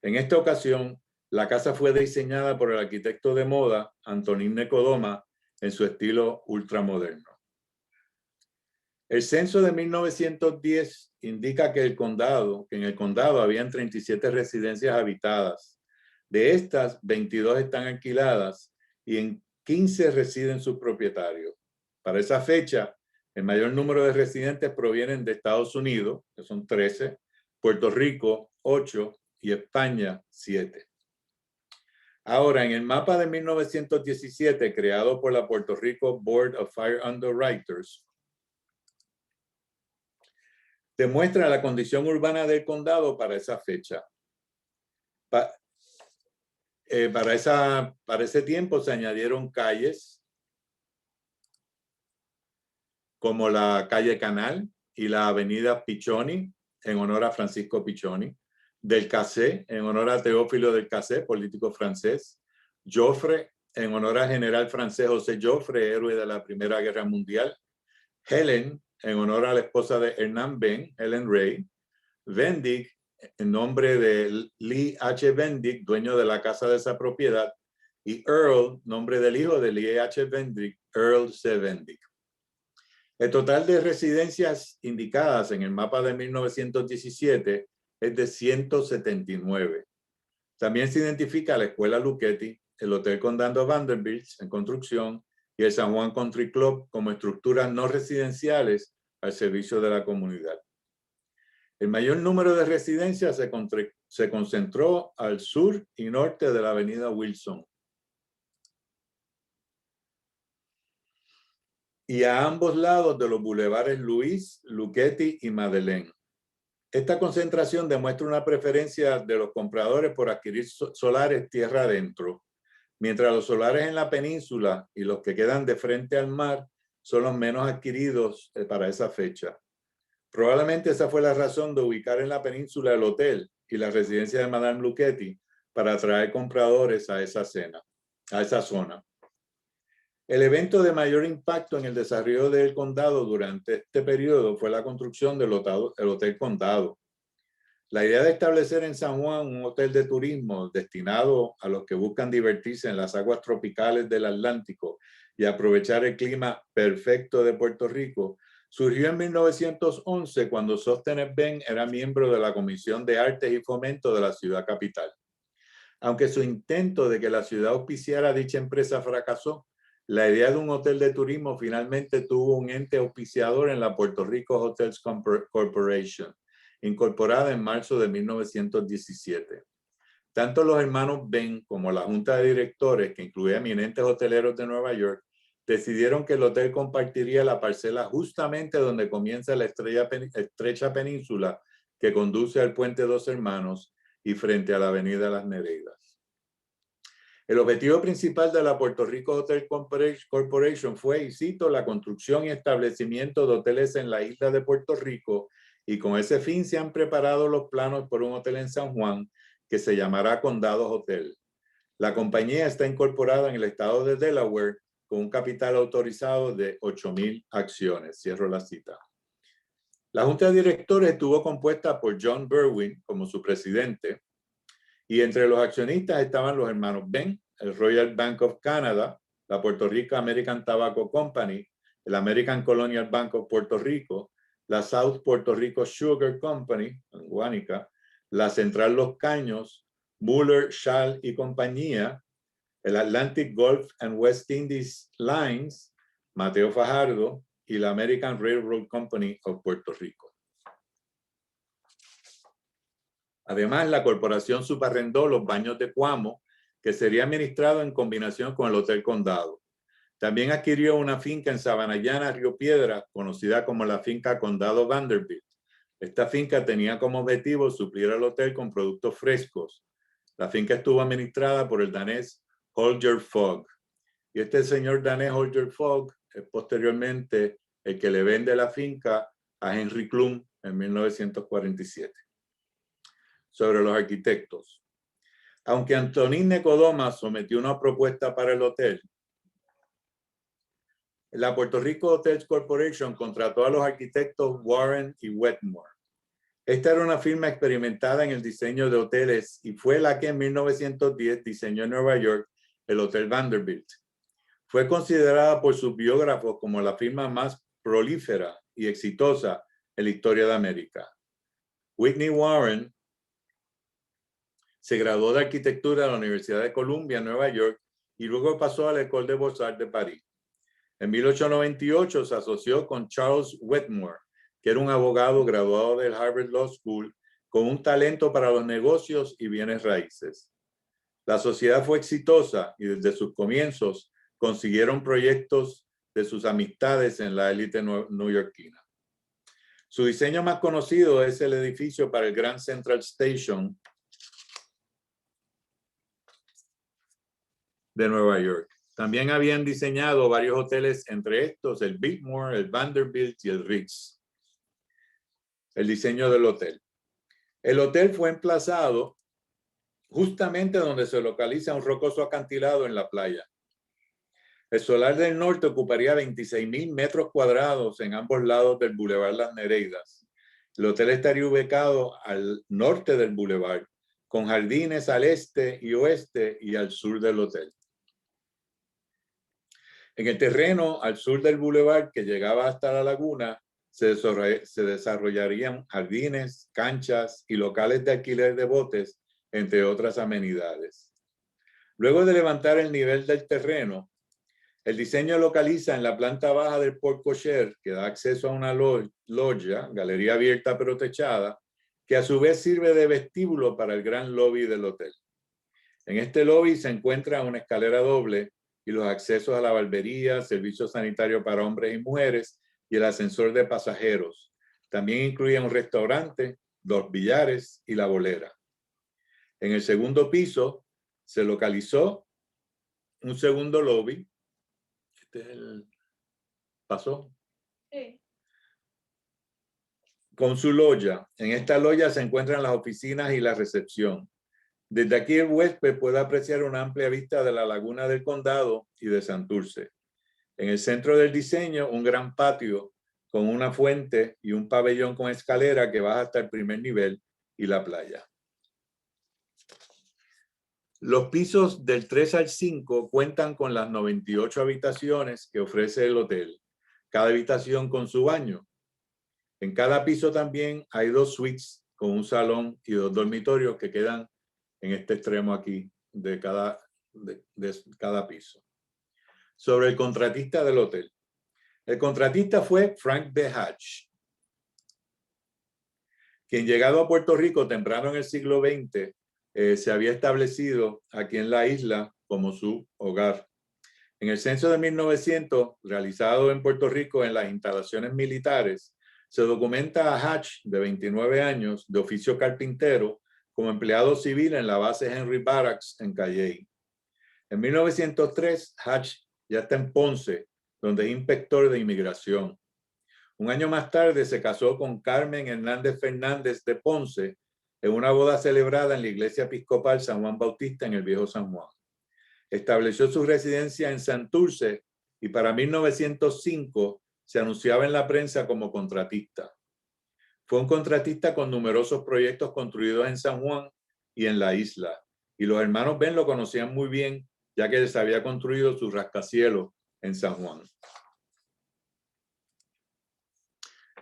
En esta ocasión, la casa fue diseñada por el arquitecto de moda Antonín Nicodoma en su estilo ultramoderno. El censo de 1910 indica que en el condado habían 37 residencias habitadas. De estas, 22 están alquiladas y en 15 residen sus propietarios. Para esa fecha, el mayor número de residentes provienen de Estados Unidos, que son 13, Puerto Rico, 8 y España, 7. Ahora, en el mapa de 1917, creado por la Puerto Rico Board of Fire Underwriters, demuestra la condición urbana del condado para esa fecha. Para ese tiempo se añadieron calles como la calle Canal y la avenida Pichoni, en honor a Francisco Pichoni, del Cassé, en honor a Teófilo del Cassé, político francés, Joffre, en honor al general francés José Joffre, héroe de la Primera Guerra Mundial, Helen, en honor a la esposa de Hernán Ben, Helen Ray, Vendick, en nombre de Lee H. Vendick, dueño de la casa de esa propiedad, y Earl, nombre del hijo de Lee H. Vendick, Earl C. Vendick. El total de residencias indicadas en el mapa de 1917 es de 179. También se identifica la Escuela Luchetti, el Hotel Condado Vanderbilt en construcción y el San Juan Country Club como estructuras no residenciales al servicio de la comunidad. El mayor número de residencias se concentró al sur y norte de la avenida Wilson y a ambos lados de los bulevares Luis, Luchetti y Madeleine. Esta concentración demuestra una preferencia de los compradores por adquirir solares tierra adentro, mientras los solares en la península y los que quedan de frente al mar son los menos adquiridos para esa fecha. Probablemente esa fue la razón de ubicar en la península el hotel y la residencia de Madame Luchetti para atraer compradores a esa zona. El evento de mayor impacto en el desarrollo del condado durante este periodo fue la construcción del Hotel Condado. La idea de establecer en San Juan un hotel de turismo destinado a los que buscan divertirse en las aguas tropicales del Atlántico y aprovechar el clima perfecto de Puerto Rico Surgió en 1911 cuando Sóstenes Benn era miembro de la Comisión de Artes y Fomento de la ciudad capital. Aunque su intento de que la ciudad auspiciara dicha empresa fracasó, la idea de un hotel de turismo finalmente tuvo un ente auspiciador en la Puerto Rico Hotels Corporation, incorporada en marzo de 1917. Tanto los hermanos Benn como la junta de directores, que incluía eminentes hoteleros de Nueva York, decidieron que el hotel compartiría la parcela justamente donde comienza la estrecha península que conduce al Puente Dos Hermanos y frente a la Avenida Las Nereidas. El objetivo principal de la Puerto Rico Hotel Corporation fue, y cito, la construcción y establecimiento de hoteles en la isla de Puerto Rico, y con ese fin se han preparado los planos por un hotel en San Juan que se llamará Condado Hotel. La compañía está incorporada en el estado de Delaware con un capital autorizado de 8,000 acciones. Cierro la cita. La junta de directores estuvo compuesta por John Berwin como su presidente, y entre los accionistas estaban los hermanos Benn, el Royal Bank of Canada, la Puerto Rico American Tobacco Company, el American Colonial Bank of Puerto Rico, la South Puerto Rico Sugar Company, en Guánica, la Central Los Caños, Muller, Schall y compañía, el Atlantic Gulf and West Indies Lines, Mateo Fajardo y la American Railroad Company of Puerto Rico. Además, la corporación subarrendó los baños de Cuamo, que sería administrado en combinación con el Hotel Condado. También adquirió una finca en Sabanayana, Río Piedras, conocida como la finca Condado Vanderbilt. Esta finca tenía como objetivo suplir al hotel con productos frescos. La finca estuvo administrada por el danés Holger Fogg. Y este señor danés Holger Fogg es posteriormente el que le vende la finca a Henry Klum en 1947. Sobre los arquitectos. Aunque Antonín Necodoma sometió una propuesta para el hotel, la Puerto Rico Hotels Corporation contrató a los arquitectos Warren y Wetmore. Esta era una firma experimentada en el diseño de hoteles y fue la que en 1910 diseñó en Nueva York el Hotel Vanderbilt. Fue considerada por sus biógrafos como la firma más prolífera y exitosa en la historia de América. Whitney Warren se graduó de arquitectura de la Universidad de Columbia en Nueva York y luego pasó a la École des Beaux-Arts de París. En 1898 se asoció con Charles Wetmore, que era un abogado graduado del Harvard Law School con un talento para los negocios y bienes raíces. La sociedad fue exitosa y desde sus comienzos consiguieron proyectos de sus amistades en la élite neoyorquina. Su diseño más conocido es el edificio para el Grand Central Station de Nueva York. También habían diseñado varios hoteles, entre estos el Biltmore, el Vanderbilt y el Ritz. El diseño del hotel. El hotel fue emplazado justamente donde se localiza un rocoso acantilado en la playa. El solar del norte ocuparía 26,000 metros cuadrados en ambos lados del Boulevard Las Nereidas. El hotel estaría ubicado al norte del boulevard, con jardines al este y oeste y al sur del hotel. En el terreno al sur del boulevard que llegaba hasta la laguna se desarrollarían jardines, canchas y locales de alquiler de botes, entre otras amenidades. Luego de levantar el nivel del terreno, el diseño localiza en la planta baja del porte-cochere, que da acceso a una loggia, galería abierta pero techada, que a su vez sirve de vestíbulo para el gran lobby del hotel. En este lobby se encuentra una escalera doble y los accesos a la barbería, servicio sanitario para hombres y mujeres y el ascensor de pasajeros. También incluye un restaurante, 2 billares y la bolera. En el segundo piso se localizó un segundo lobby. Este es el... ¿Pasó? Sí. Con su logia. En esta logia se encuentran las oficinas y la recepción. Desde aquí el huésped puede apreciar una amplia vista de la laguna del condado y de Santurce. En el centro del diseño, un gran patio con una fuente y un pabellón con escalera que baja hasta el primer nivel y la playa. Los pisos del 3 al 5 cuentan con las 98 habitaciones que ofrece el hotel. cada habitación con su baño. En cada piso también hay 2 suites con un salón y 2 dormitorios que quedan en este extremo aquí de cada piso. Sobre el contratista del hotel. El contratista fue Frank B. Hatch, quien llegado a Puerto Rico temprano en el siglo XX se había establecido aquí en la isla como su hogar. En el censo de 1900, realizado en Puerto Rico en las instalaciones militares, se documenta a Hatch, de 29 años, de oficio carpintero, como empleado civil en la base Henry Barracks en Calley. En 1903, Hatch ya está en Ponce, donde es inspector de inmigración. Un año más tarde se casó con Carmen Hernández Fernández de Ponce en una boda celebrada en la Iglesia Episcopal San Juan Bautista en el Viejo San Juan. Estableció su residencia en Santurce y para 1905 se anunciaba en la prensa como contratista. Fue un contratista con numerosos proyectos construidos en San Juan y en la isla, y los hermanos Ben lo conocían muy bien, ya que les había construido su rascacielos en San Juan.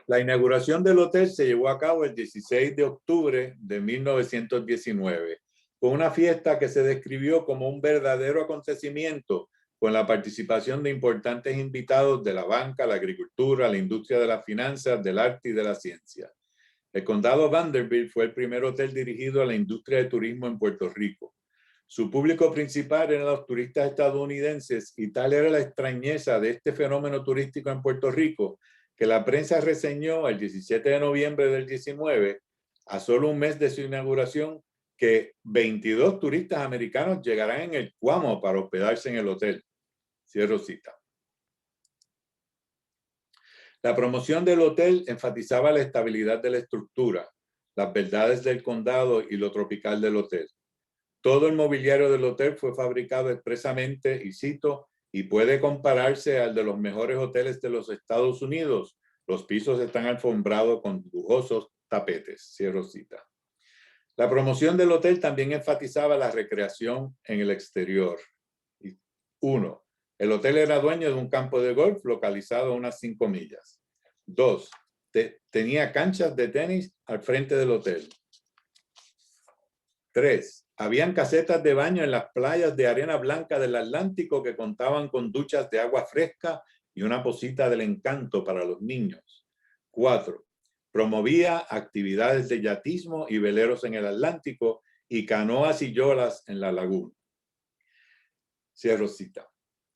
La inauguración del hotel se llevó a cabo el 16 de octubre de 1919, con una fiesta que se describió como un verdadero acontecimiento, con la participación de importantes invitados de la banca, la agricultura, la industria de las finanzas, del arte y de la ciencia. El condado Vanderbilt fue el primer hotel dirigido a la industria de turismo en Puerto Rico. Su público principal eran los turistas estadounidenses y tal era la extrañeza de este fenómeno turístico en Puerto Rico que la prensa reseñó el 17 de noviembre del 19, a solo un mes de su inauguración, que 22 turistas americanos llegarán en el Cuamo para hospedarse en el hotel. Cierro cita. La promoción del hotel enfatizaba la estabilidad de la estructura, las verdades del condado y lo tropical del hotel. Todo el mobiliario del hotel fue fabricado expresamente, y cito, y puede compararse al de los mejores hoteles de los Estados Unidos. Los pisos están alfombrados con lujosos tapetes. Cierro cita. La promoción del hotel también enfatizaba la recreación en el exterior. 1. El hotel era dueño de un campo de golf localizado a unas 5 millas. 2. Tenía canchas de tenis al frente del hotel. 3. Habían casetas de baño en las playas de arena blanca del Atlántico que contaban con duchas de agua fresca y una posita del encanto para los niños. 4. Promovía actividades de yatismo y veleros en el Atlántico y canoas y yolas en la laguna. Cierro cita.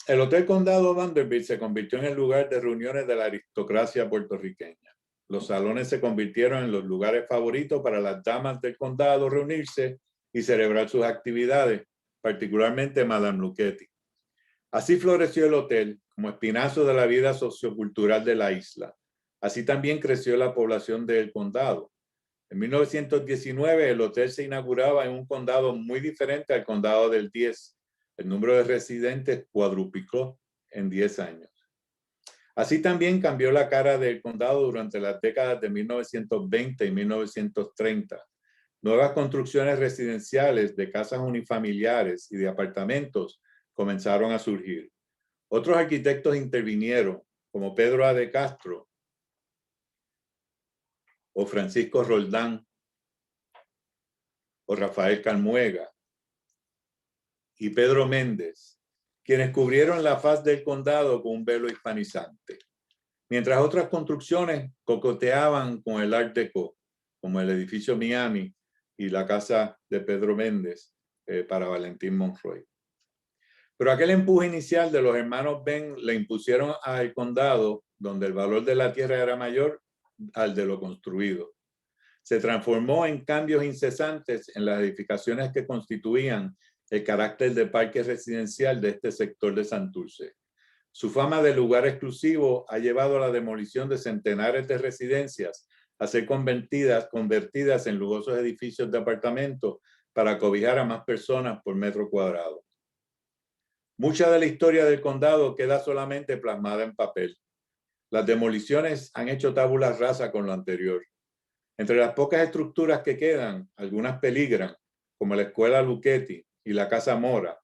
El Hotel Condado Vanderbilt se convirtió en el lugar de reuniones de la aristocracia puertorriqueña. Los salones se convirtieron en los lugares favoritos para las damas del condado reunirse y celebrar sus actividades, particularmente Madame Luchetti. Así floreció el hotel como espinazo de la vida sociocultural de la isla. Así también creció la población del condado. En 1919 el hotel se inauguraba en un condado muy diferente al condado del 10. El número de residentes cuadruplicó en 10 años. Así también cambió la cara del condado durante las décadas de 1920 y 1930. Nuevas construcciones residenciales de casas unifamiliares y de apartamentos comenzaron a surgir. Otros arquitectos intervinieron, como Pedro A. de Castro o Francisco Roldán o Rafael Calmuega y Pedro Méndez, quienes cubrieron la faz del condado con un velo hispanizante, mientras otras construcciones coqueteaban con el Art Deco, como el edificio Miami y la casa de Pedro Méndez para Valentín Monroy. Pero aquel empuje inicial de los hermanos Ben le impusieron al condado, donde el valor de la tierra era mayor, al de lo construido. Se transformó en cambios incesantes en las edificaciones que constituían el carácter de parque residencial de este sector de Santurce. Su fama de lugar exclusivo ha llevado a la demolición de centenares de residencias a ser convertidas en lujosos edificios de apartamentos para cobijar a más personas por metro cuadrado. Mucha de la historia del condado queda solamente plasmada en papel. Las demoliciones han hecho tabula rasa con lo anterior. Entre las pocas estructuras que quedan, algunas peligran, como la Escuela Luchetti y la Casa Mora.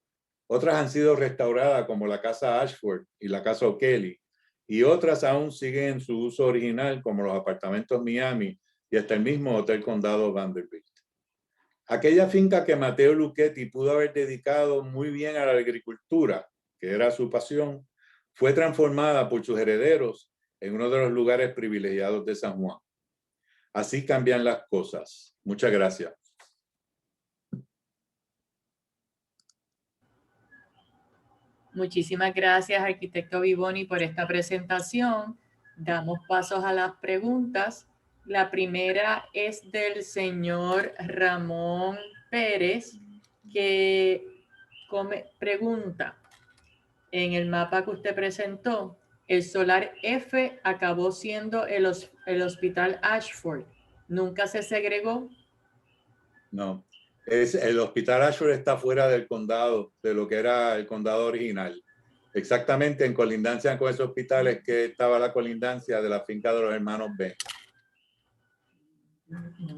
Otras han sido restauradas, como la Casa Ashford y la Casa O'Kelly, y otras aún siguen en su uso original, como los apartamentos Miami y hasta el mismo Hotel Condado Vanderbilt. Aquella finca que Mateo Luchetti pudo haber dedicado muy bien a la agricultura, que era su pasión, fue transformada por sus herederos en uno de los lugares privilegiados de San Juan. Así cambian las cosas. Muchas gracias. Muchísimas gracias, arquitecto Vivoni, por esta presentación. Damos pasos a las preguntas. La primera es del señor Ramón Pérez, que pregunta, en el mapa que usted presentó, el solar F acabó siendo el hospital Ashford. ¿Nunca se segregó? No. El Hospital Ashford está fuera del condado, de lo que era el condado original. Exactamente en colindancia con ese hospital es que estaba la colindancia de la finca de los hermanos Ben.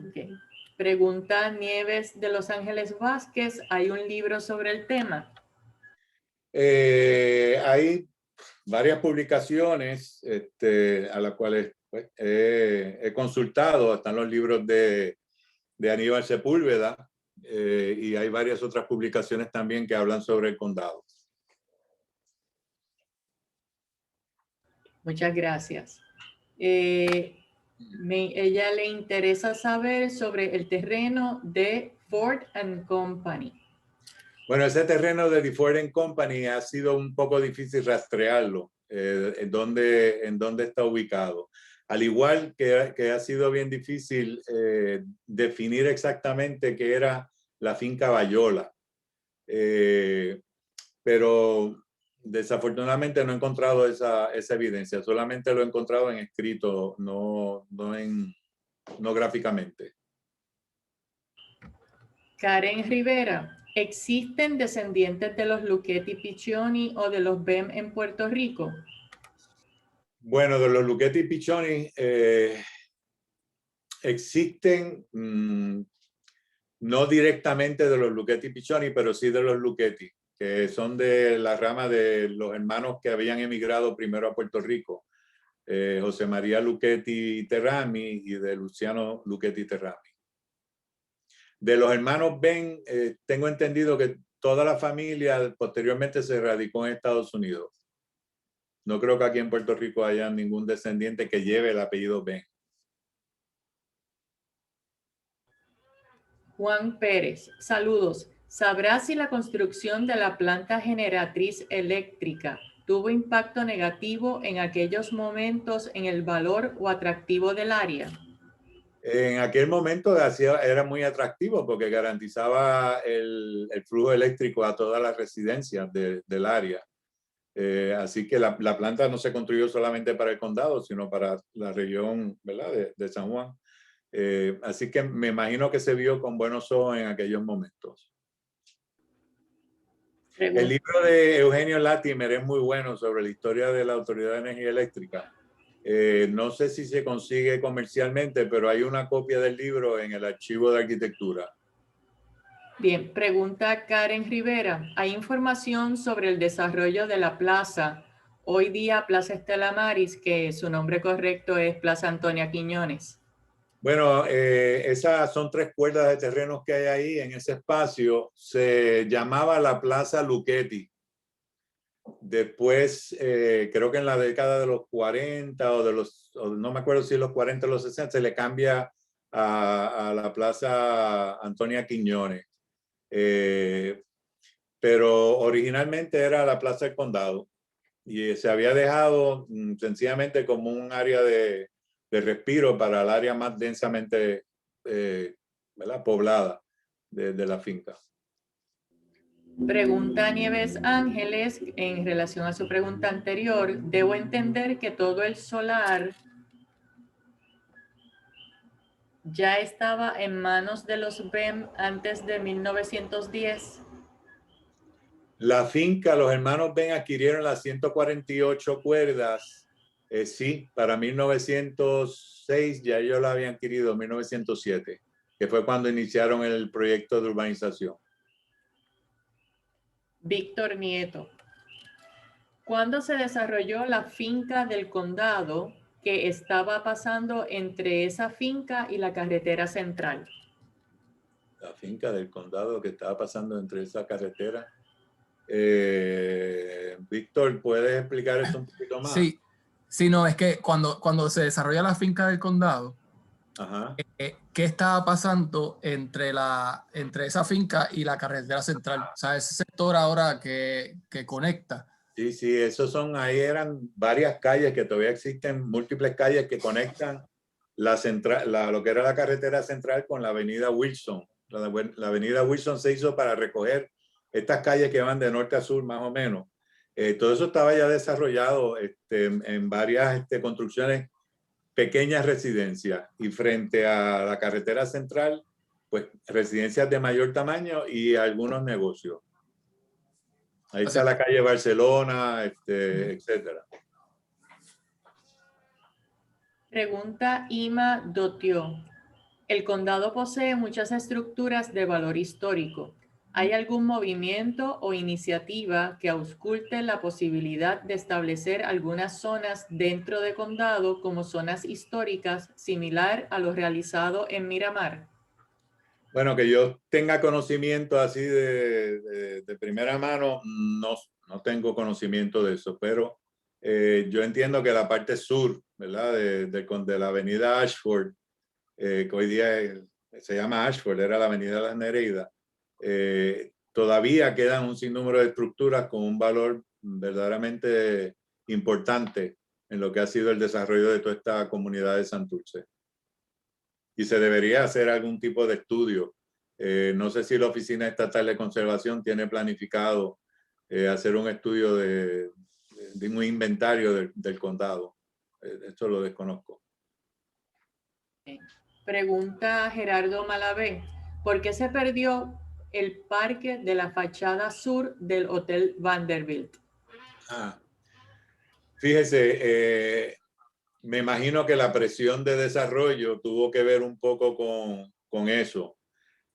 Okay. Pregunta Nieves de Los Ángeles Vázquez, ¿hay un libro sobre el tema? Hay varias publicaciones a las cuales pues, he consultado. Están los libros de Aníbal Sepúlveda y hay varias otras publicaciones también que hablan sobre el condado. Muchas gracias. Ella le interesa saber sobre el terreno de Ford & Company. Bueno, ese terreno de Ford & Company ha sido un poco difícil rastrearlo, en dónde está ubicado. Al igual que ha sido bien difícil definir exactamente qué era la finca Bayola. Pero desafortunadamente no he encontrado esa evidencia, solamente lo he encontrado en escrito, no gráficamente. Karen Rivera, ¿existen descendientes de los Luchetti Piccioni o de los Bem en Puerto Rico? Bueno, de los Luchetti Piccioni existen, no directamente de los Luchetti Piccioni, pero sí de los Luchetti, que son de la rama de los hermanos que habían emigrado primero a Puerto Rico, José María Luchetti Terrami y de Luciano Luchetti Terrami. De los hermanos Ben, tengo entendido que toda la familia posteriormente se radicó en Estados Unidos. No creo que aquí en Puerto Rico haya ningún descendiente que lleve el apellido Ben. Juan Pérez, saludos. ¿Sabrá si la construcción de la planta generatriz eléctrica tuvo impacto negativo en aquellos momentos en el valor o atractivo del área? En aquel momento era muy atractivo porque garantizaba el flujo eléctrico a todas las residencias del área. Así que la planta no se construyó solamente para el condado, sino para la región, ¿verdad? de San Juan. Así que me imagino que se vio con buenos ojos en aquellos momentos. El libro de Eugenio Latimer es muy bueno sobre la historia de la Autoridad de Energía Eléctrica. No sé si se consigue comercialmente, pero hay una copia del libro en el archivo de arquitectura. Bien, pregunta Karen Rivera. ¿Hay información sobre el desarrollo de la plaza, hoy día Plaza Estela Maris, que su nombre correcto es Plaza Antonia Quiñones? Bueno, esas son 3 cuerdas de terrenos que hay ahí en ese espacio. Se llamaba la Plaza Luchetti. Después, creo que en la década de los 40 no me acuerdo si los 40 o los 60, se le cambia a la Plaza Antonia Quiñones. Pero originalmente era la Plaza del Condado y se había dejado sencillamente como un área de respiro para el área más densamente poblada de la finca. Pregunta Nieves Ángeles, en relación a su pregunta anterior, debo entender que todo el solar ya estaba en manos de los BEM antes de 1910. La finca, los hermanos Ben adquirieron las 148 cuerdas, sí, para 1906, ya ellos la habían adquirido en 1907, que fue cuando iniciaron el proyecto de urbanización. Víctor Nieto. ¿Cuándo se desarrolló la finca del condado que estaba pasando entre esa finca y la carretera central? La finca del condado que estaba pasando entre esa carretera. Víctor, ¿puedes explicar eso un poquito más? Sí, sí, no, es que cuando se desarrolla la finca del condado, Ajá. ¿qué estaba pasando entre esa finca y la carretera central? O sea, ese sector ahora que conecta. Sí, sí, ahí eran varias calles que todavía existen, múltiples calles que conectan lo que era la carretera central con la avenida Wilson. La avenida Wilson se hizo para recoger estas calles que van de norte a sur más o menos. Todo eso estaba ya desarrollado en varias construcciones, pequeñas residencias, y frente a la carretera central, pues residencias de mayor tamaño y algunos negocios. Ahí está la calle Barcelona, etcétera. Pregunta Ima Dotio. El condado posee muchas estructuras de valor histórico. ¿Hay algún movimiento o iniciativa que ausculte la posibilidad de establecer algunas zonas dentro de condado como zonas históricas, similar a lo realizado en Miramar? Bueno, que yo tenga conocimiento así de primera mano, no tengo conocimiento de eso, pero yo entiendo que la parte sur, ¿verdad? De la avenida Ashford, que hoy día se llama Ashford, era la avenida de las Nereidas, todavía quedan un sinnúmero de estructuras con un valor verdaderamente importante en lo que ha sido el desarrollo de toda esta comunidad de Santurce. Y se debería hacer algún tipo de estudio. No sé si la Oficina Estatal de Conservación tiene planificado hacer un estudio de un inventario del condado. Esto lo desconozco. Pregunta Gerardo Malavé. ¿Por qué se perdió el parque de la fachada sur del Hotel Vanderbilt? Fíjese, me imagino que la presión de desarrollo tuvo que ver un poco con eso.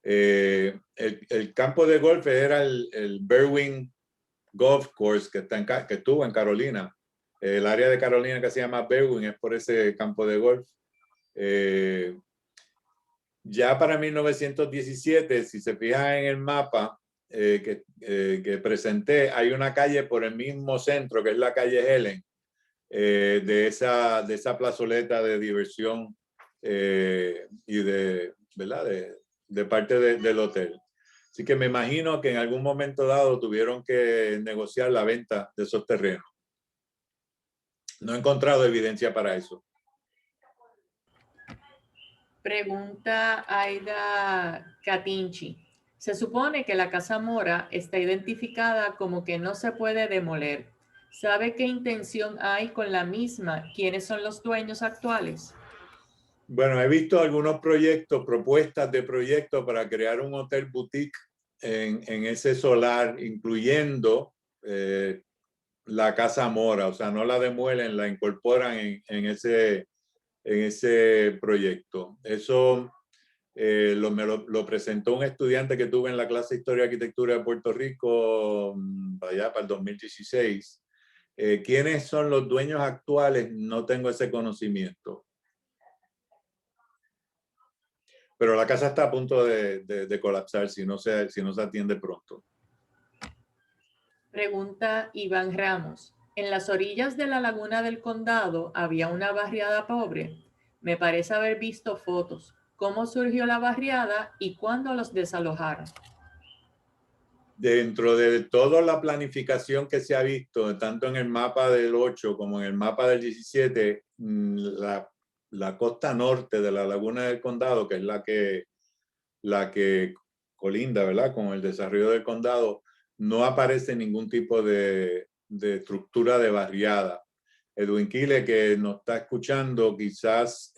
El campo de golf era el Berwyn Golf Course que estuvo en Carolina. El área de Carolina que se llama Berwyn es por ese campo de golf. Ya para 1917, si se fijan en el mapa que presenté, hay una calle por el mismo centro, que es la calle Helen, de esa plazoleta de diversión y ¿verdad? de parte del hotel. Así que me imagino que en algún momento dado tuvieron que negociar la venta de esos terrenos. No he encontrado evidencia para eso. Pregunta Aida Catinchi. Se supone que la Casa Mora está identificada como que no se puede demoler. ¿Sabe qué intención hay con la misma? ¿Quiénes son los dueños actuales? Bueno, he visto algunos propuestas de proyectos para crear un hotel boutique en ese solar, incluyendo la Casa Mora. O sea, no la demuelen, la incorporan en ese proyecto. Eso me lo presentó un estudiante que tuve en la clase de Historia y Arquitectura de Puerto Rico allá para el 2016. ¿Quiénes son los dueños actuales? No tengo ese conocimiento. Pero la casa está a punto de colapsar si no se atiende pronto. Pregunta Iván Ramos. En las orillas de la laguna del condado había una barriada pobre. Me parece haber visto fotos. ¿Cómo surgió la barriada y cuándo los desalojaron? Dentro de toda la planificación que se ha visto, tanto en el mapa del 8 como en el mapa del 17, la costa norte de la laguna del condado, que es la que colinda, ¿verdad?, con el desarrollo del condado, no aparece ningún tipo de estructura de barriada. Edwin Quile, que nos está escuchando, quizás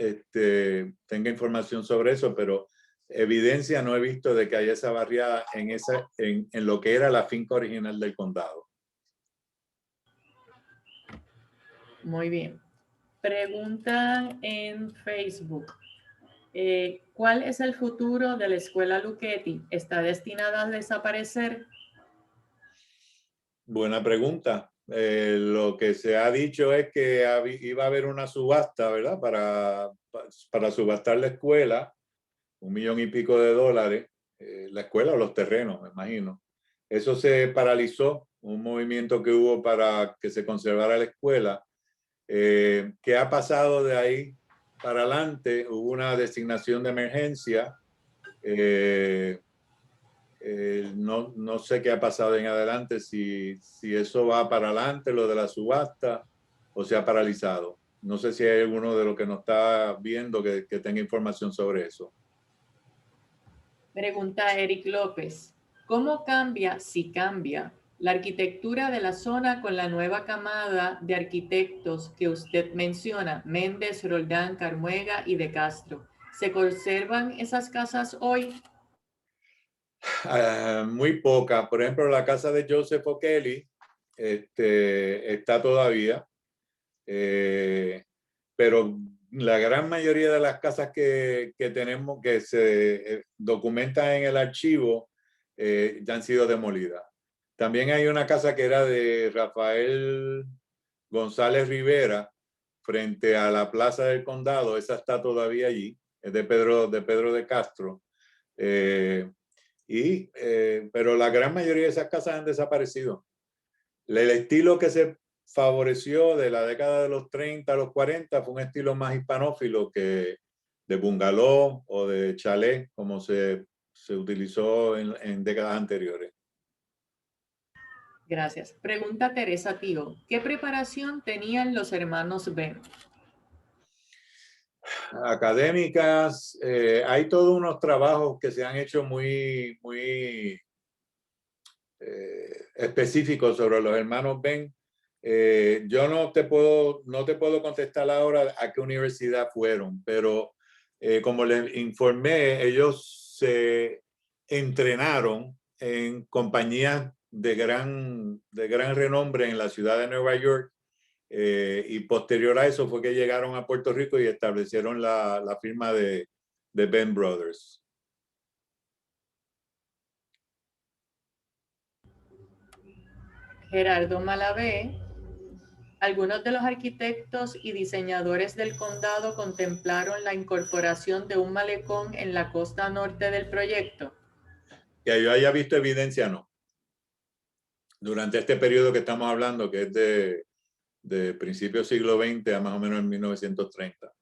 tenga información sobre eso, pero evidencia no he visto de que haya esa barriada en lo que era la finca original del condado. Muy bien. Preguntan en Facebook. ¿Cuál es el futuro de la escuela Lucchetti? ¿Está destinada a desaparecer? Buena pregunta. Lo que se ha dicho es que iba a haber una subasta, ¿verdad? Para subastar la escuela, $1 millón y pico de dólares, la escuela o los terrenos, me imagino. Eso se paralizó, un movimiento que hubo para que se conservara la escuela. ¿Qué ha pasado de ahí para adelante? Hubo una designación de emergencia. No sé qué ha pasado en adelante, si eso va para adelante, lo de la subasta, o se ha paralizado. No sé si hay alguno de los que nos está viendo que tenga información sobre eso. Pregunta Eric López. ¿Cómo cambia, si cambia, la arquitectura de la zona con la nueva camada de arquitectos que usted menciona, Méndez, Roldán, Carmuega y de Castro? ¿Se conservan esas casas hoy? Muy poca. Por ejemplo, la casa de Joseph O'Kelly está todavía, pero la gran mayoría de las casas que tenemos, que se documentan en el archivo, ya han sido demolidas. También hay una casa que era de Rafael González Rivera, frente a la Plaza del Condado. Esa está todavía allí, es de Pedro de Castro. Pero la gran mayoría de esas casas han desaparecido. El estilo que se favoreció de la década de los 30 a los 40 fue un estilo más hispanófilo que de bungalow o de chalet, como se utilizó en décadas anteriores. Gracias. Pregunta Teresa Tío. ¿Qué preparación tenían los hermanos Ben? Académicas, hay todos unos trabajos que se han hecho muy específicos sobre los hermanos Ben. Yo no te puedo contestar ahora a qué universidad fueron, pero como les informé, ellos se entrenaron en compañías de gran renombre en la ciudad de Nueva York, y posterior a eso fue que llegaron a Puerto Rico y establecieron la firma de Ben Brothers. Gerardo Malavé. Algunos de los arquitectos y diseñadores del condado contemplaron la incorporación de un malecón en la costa norte del proyecto. Que yo haya visto evidencia, no. Durante este periodo que estamos hablando, que es de principios del siglo XX a más o menos en 1930.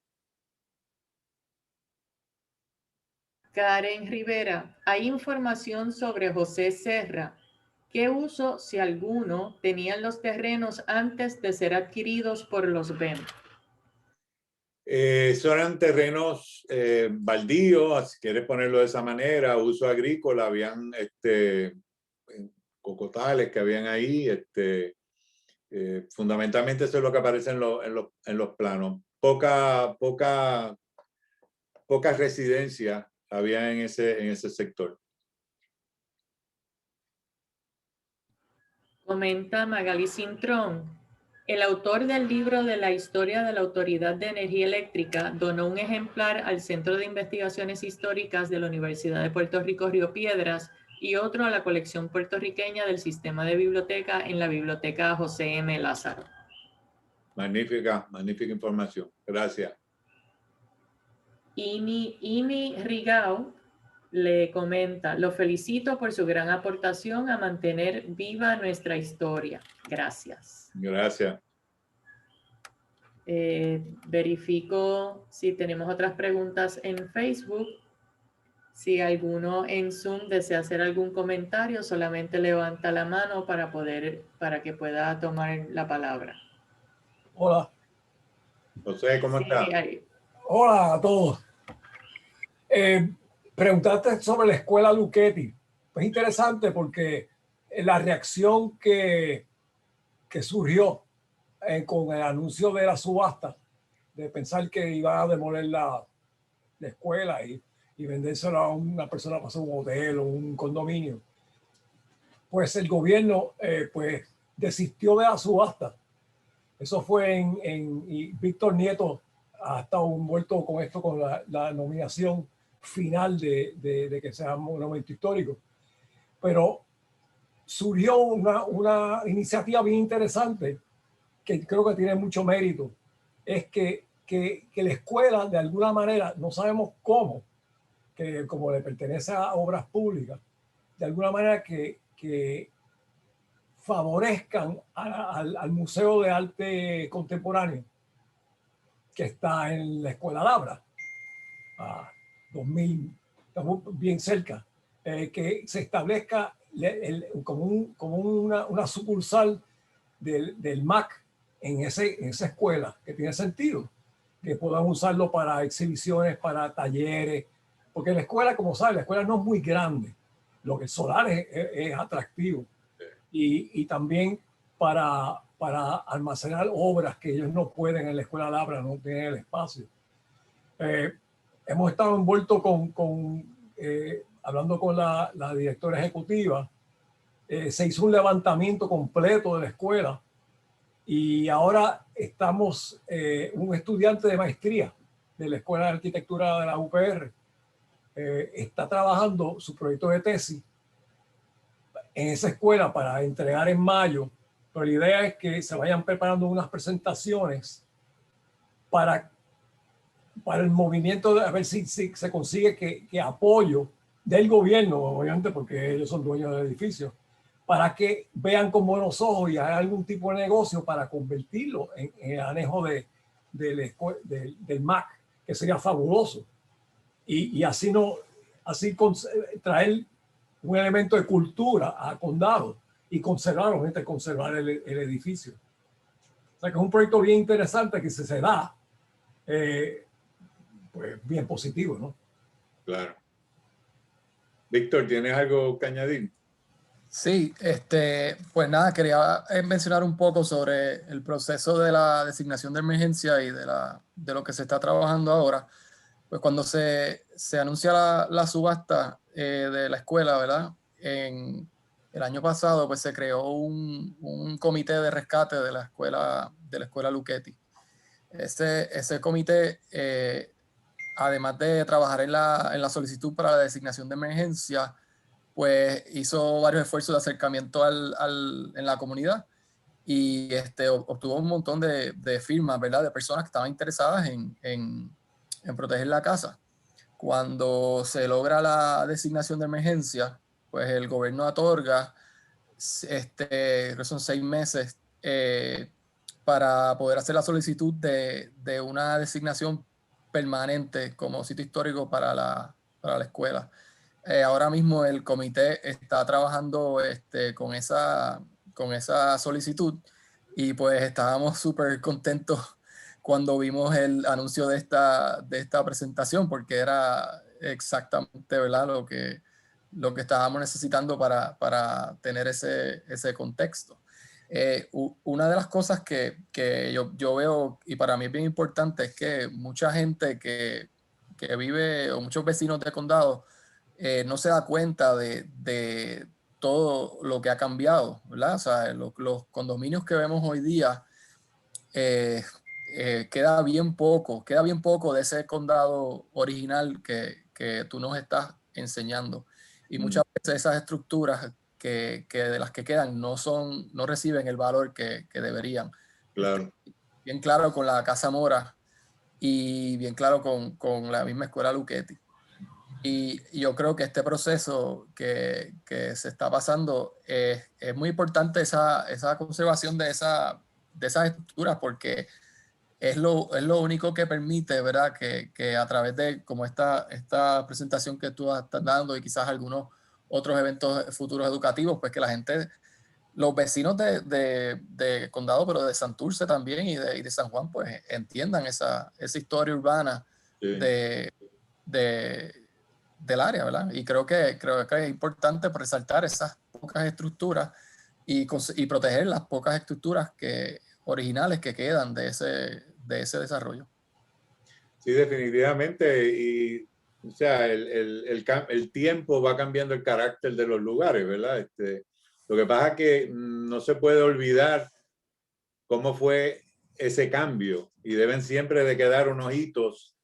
Karen Rivera, hay información sobre José Serra. ¿Qué uso, si alguno, tenían los terrenos antes de ser adquiridos por los Ben? Eran terrenos baldíos, si quieres ponerlo de esa manera, uso agrícola, habían cocotales que habían ahí, fundamentalmente eso es lo que aparece en los planos. Pocas residencias había en ese sector. Comenta Magali Cintrón. El autor del libro de la historia de la Autoridad de Energía Eléctrica donó un ejemplar al Centro de Investigaciones Históricas de la Universidad de Puerto Rico Río Piedras y otro a la colección puertorriqueña del Sistema de Biblioteca en la Biblioteca José M. Lázaro. Magnífica información. Gracias. Imi Rigao le comenta, lo felicito por su gran aportación a mantener viva nuestra historia. Gracias. Gracias. Verifico si tenemos otras preguntas en Facebook. Si alguno en Zoom desea hacer algún comentario, solamente levanta la mano para que pueda tomar la palabra. Hola. José, ¿cómo está? Hola a todos. Preguntaste sobre la escuela Luchetti. Pues interesante porque la reacción que surgió con el anuncio de la subasta, de pensar que iban a demoler la escuela y vendérsela a una persona para hacer un hotel o un condominio, pues el gobierno pues desistió de la subasta. Eso fue y Víctor Nieto ha estado envuelto con esto, con la nominación final de que sea un monumento histórico. Pero surgió una iniciativa bien interesante que creo que tiene mucho mérito. Es que la escuela, de alguna manera, no sabemos cómo, que como le pertenece a obras públicas, de alguna manera que favorezcan al Museo de Arte Contemporáneo que está en la Escuela Labra, a 2000, estamos bien cerca, que se establezca como una sucursal del MAC en esa escuela, que tiene sentido, que puedan usarlo para exhibiciones, para talleres, porque la escuela, como sabes, la escuela no es muy grande, lo que el solar es atractivo, y también para almacenar obras que ellos no pueden en la Escuela Labra, no tienen el espacio. Hemos estado envueltos hablando con la directora ejecutiva, se hizo un levantamiento completo de la escuela y ahora estamos, un estudiante de maestría de la Escuela de Arquitectura de la UPR está trabajando su proyecto de tesis en esa escuela para entregar en mayo, pero la idea es que se vayan preparando unas presentaciones para el movimiento, a ver si se consigue que apoyo del gobierno, obviamente porque ellos son dueños del edificio, para que vean con buenos ojos y hagan algún tipo de negocio para convertirlo en el anejo del MAC, que sería fabuloso. Y así traer un elemento de cultura a Condado y conservar el edificio. O sea que es un proyecto bien interesante que se da, pues bien positivo, ¿no? Claro. Víctor, ¿tienes algo que añadir? Sí, pues nada, quería mencionar un poco sobre el proceso de la designación de emergencia y de lo que se está trabajando ahora. Pues cuando se anuncia la subasta de la escuela, ¿verdad? En el año pasado, pues se creó un comité de rescate de la escuela Lucchetti. Ese comité, además de trabajar en la solicitud para la designación de emergencia, pues hizo varios esfuerzos de acercamiento en la comunidad y obtuvo un montón de firmas, ¿verdad? De personas que estaban interesadas en proteger la casa. Cuando se logra la designación de emergencia, pues el gobierno otorga, creo que son 6 meses para poder hacer la solicitud de una designación permanente como sitio histórico para la escuela. Ahora mismo el comité está trabajando con esa solicitud y pues estábamos súper contentos cuando vimos el anuncio de esta presentación, porque era exactamente, ¿verdad?, lo que estábamos necesitando para tener ese contexto. Una de las cosas que yo veo, y para mí es bien importante, es que mucha gente que vive, o muchos vecinos de condado, no se da cuenta de todo lo que ha cambiado, ¿verdad? O sea, los condominios que vemos hoy día, queda bien poco de ese condado original que tú nos estás enseñando. Y muchas veces esas estructuras que de las que quedan no reciben el valor que deberían. Claro. Bien claro con la Casa Mora y bien claro con la misma escuela Lucchetti. Y yo creo que este proceso que se está pasando es muy importante, esa conservación de esas estructuras, porque es lo único que permite, ¿verdad?, que a través de como esta presentación que tú estás dando y quizás algunos otros eventos futuros educativos, pues que la gente, los vecinos de Condado, pero de Santurce también y de San Juan, pues entiendan esa historia urbana Sí. del área, ¿verdad? Y creo que es importante resaltar esas pocas estructuras y proteger las pocas estructuras originales que quedan de ese desarrollo. Sí, definitivamente. Y, o sea, el tiempo va cambiando el carácter de los lugares, ¿verdad? Lo que pasa es que no se puede olvidar cómo fue ese cambio y deben siempre de quedar unos hitos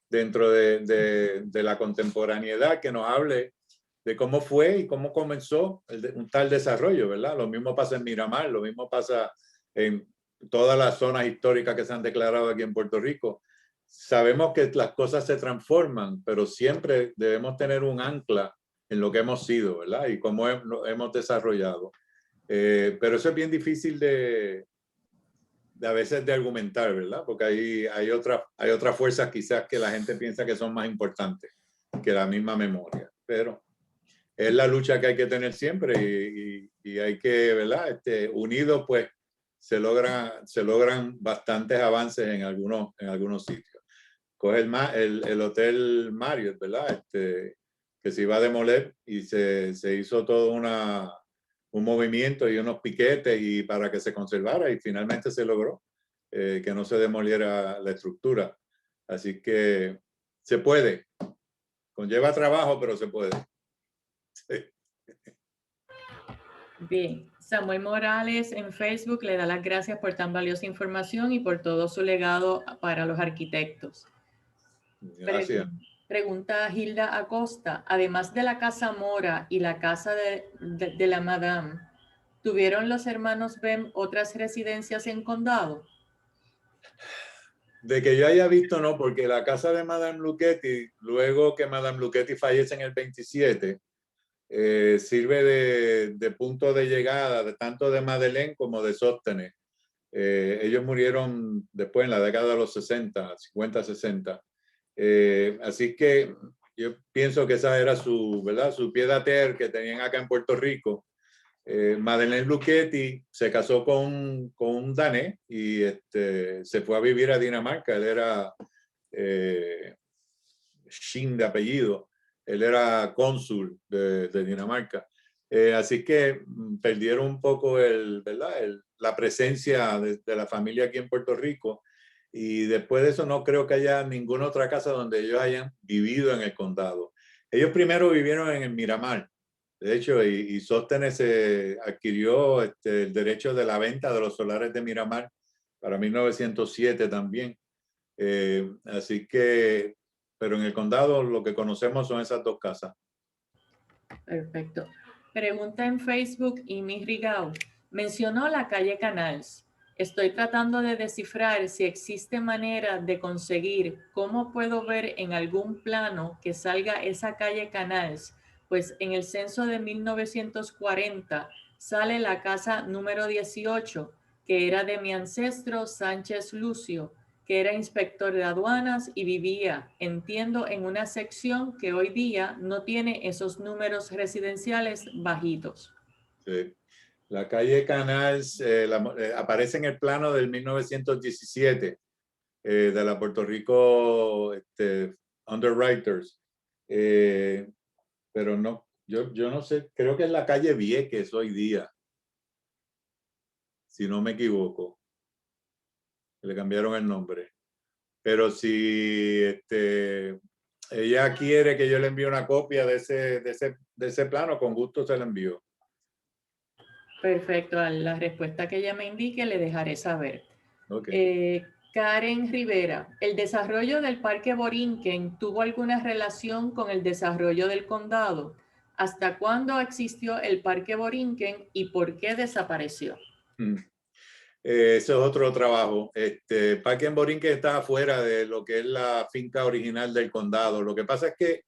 dentro de la contemporaneidad que nos hable de cómo fue y cómo comenzó un tal desarrollo, ¿verdad? Lo mismo pasa en Miramar, lo mismo pasa en todas las zonas históricas que se han declarado aquí en Puerto Rico. Sabemos que las cosas se transforman, pero siempre debemos tener un ancla en lo que hemos sido, ¿verdad? Y cómo hemos desarrollado. Pero eso es bien difícil de a veces de argumentar, ¿verdad? Porque hay otras fuerzas quizás que la gente piensa que son más importantes que la misma memoria. Pero es la lucha que hay que tener siempre y hay que, ¿verdad? Unidos, pues, se logran bastantes avances en algunos sitios. Coge el Hotel Marriott, ¿verdad? Que se iba a demoler y se hizo todo un movimiento y unos piquetes y para que se conservara y finalmente se logró que no se demoliera la estructura. Así que se puede. Conlleva trabajo, pero se puede. Sí. Bien, Samuel Morales en Facebook le da las gracias por tan valiosa información y por todo su legado para los arquitectos. Gracias. Pregunta Hilda Acosta, además de la Casa Mora y la Casa de la Madame, ¿tuvieron los hermanos Bem otras residencias en Condado? De que yo haya visto, no, porque la casa de Madame Luchetti, luego que Madame Luchetti fallece en el 27, sirve de punto de llegada de tanto de Madeleine como de Sóstenes. Ellos murieron después en la década de los 60, 50, 60. Así que yo pienso que esa era ¿verdad? Su pied à terre que tenían acá en Puerto Rico. Madeleine Luchetti se casó con un danés y se fue a vivir a Dinamarca. Él era Shin de apellido. Él era cónsul de Dinamarca. Así que perdieron un poco la presencia de la familia aquí en Puerto Rico. Y después de eso no creo que haya ninguna otra casa donde ellos hayan vivido en el condado. Ellos primero vivieron en el Miramar. De hecho, y Sóstenes adquirió el derecho de la venta de los solares de Miramar para 1907 también. Así que, pero en el condado lo que conocemos son esas dos casas. Perfecto. Pregunta en Facebook Imi Rigau. Mencionó la calle Canals. Estoy tratando de descifrar si existe manera de conseguir cómo puedo ver en algún plano que salga esa calle Canals, pues en el censo de 1940 sale la casa número 18, que era de mi ancestro Sánchez Lucio, que era inspector de aduanas y vivía, entiendo, en una sección que hoy día no tiene esos números residenciales bajitos. Sí. La calle Canals aparece en el plano del 1917 de la Puerto Rico Underwriters. Pero no, yo no sé, creo que es la calle Vieques hoy día, si no me equivoco. Le cambiaron el nombre. Pero si ella quiere que yo le envíe una copia de ese plano, con gusto se la envío. Perfecto, a la respuesta que ella me indique le dejaré saber. Okay. Karen Rivera, ¿el desarrollo del Parque Borinquen tuvo alguna relación con el desarrollo del condado? ¿Hasta cuándo existió el Parque Borinquen y por qué desapareció? Eso es otro trabajo. Parque en Borinquen está fuera de lo que es la finca original del condado. Lo que pasa es que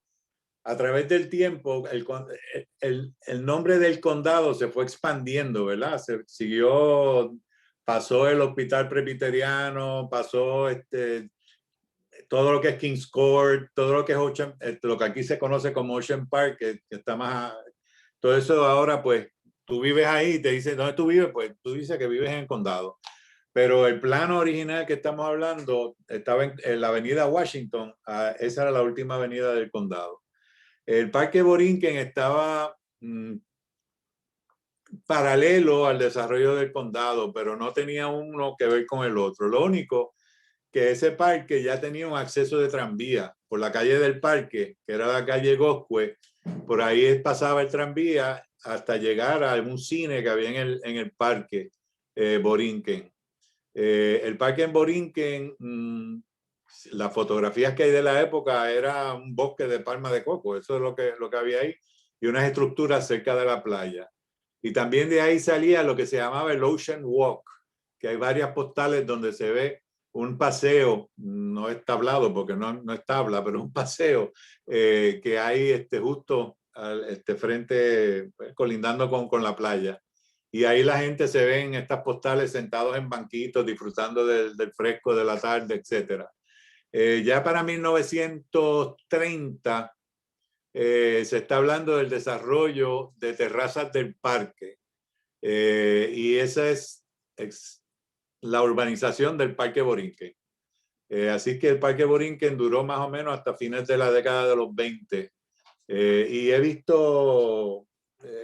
a través del tiempo el nombre del condado se fue expandiendo, ¿verdad? Pasó el hospital presbiteriano, pasó todo lo que es Kings Court, todo lo que es lo que aquí se conoce como Ocean Park, que está más... Todo eso ahora, pues, tú vives ahí y te dicen, ¿dónde tú vives? Pues tú dices que vives en el condado. Pero el plano original que estamos hablando estaba en la avenida Washington. Esa era la última avenida del condado. El Parque Borinquen estaba paralelo al desarrollo del condado, pero no tenía uno que ver con el otro. Lo único que ese parque ya tenía un acceso de tranvía por la calle del parque, que era la calle Goscue. Por ahí pasaba el tranvía hasta llegar a algún cine que había en el parque Borinquen. El parque en Borinquen, las fotografías que hay de la época era un bosque de palma de coco, eso es lo que había ahí. y unas estructuras cerca de la playa. Y también de ahí salía lo que se llamaba el Ocean Walk, que hay varias postales donde se ve un paseo, no es tablado porque no es tabla, pero un paseo que hay justo frente, colindando con la playa. Y ahí la gente se ve en estas postales sentados en banquitos, disfrutando del fresco de la tarde, etc. Ya para 1930 se está hablando del desarrollo de terrazas del parque. Y esa es la urbanización del Parque Borinquen. Así que el Parque Borinquen duró más o menos hasta fines de la década de los 20. Y he visto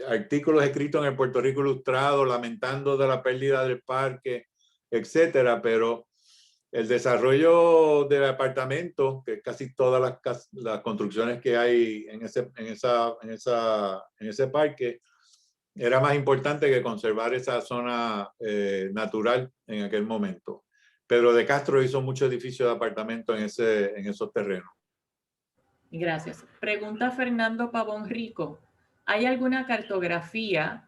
artículos escritos en el Puerto Rico Ilustrado lamentando de la pérdida del parque, etcétera, pero el desarrollo de apartamentos, que casi todas las construcciones que hay en ese parque, era más importante que conservar esa zona natural en aquel momento. Pedro de Castro hizo muchos edificios de apartamentos en esos terrenos. Gracias. Pregunta Fernando Pavón Rico. ¿Hay alguna cartografía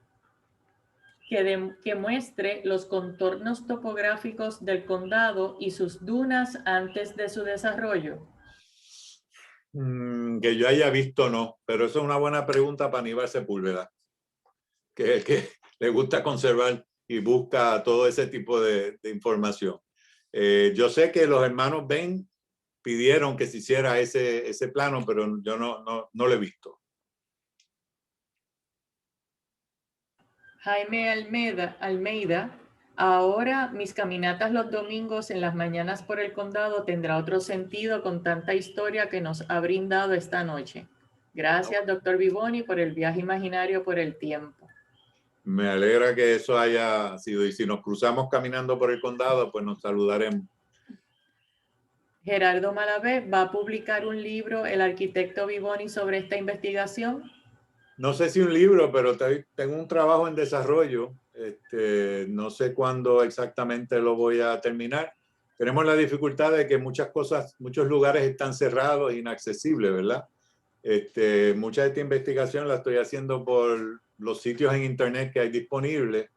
que muestre los contornos topográficos del condado y sus dunas antes de su desarrollo? Que yo haya visto, no, pero eso es una buena pregunta para Aníbal Sepúlveda, que le gusta conservar y busca todo ese tipo de información. Yo sé que los hermanos Ben pidieron que se hiciera ese plano, pero yo no lo he visto. Jaime Almeida, ahora mis caminatas los domingos en las mañanas por el condado tendrá otro sentido con tanta historia que nos ha brindado esta noche. Gracias, doctor Vivoni, por el viaje imaginario por el tiempo. Me alegra que eso haya sido, y si nos cruzamos caminando por el condado, pues nos saludaremos. Gerardo Malavé, ¿va a publicar un libro el arquitecto Vivoni sobre esta investigación? No sé si un libro, pero tengo un trabajo en desarrollo. No sé cuándo exactamente lo voy a terminar. Tenemos la dificultad de que muchos lugares están cerrados e inaccesibles, ¿verdad? Mucha de esta investigación la estoy haciendo por los sitios en internet que hay disponibles,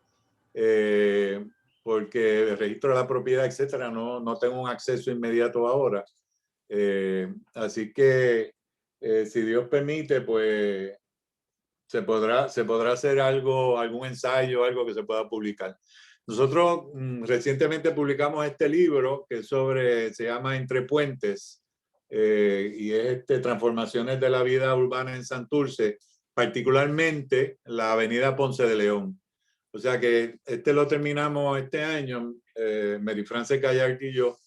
porque el registro de la propiedad, etcétera, no tengo un acceso inmediato ahora. Así que, si Dios permite, pues se podrá hacer algún ensayo, algo que se pueda publicar. Nosotros recientemente publicamos este libro que se llama Entre Puentes, y es transformaciones de la vida urbana en Santurce, particularmente la avenida Ponce de León. O sea que lo terminamos este año, Merifrance Callart y yo,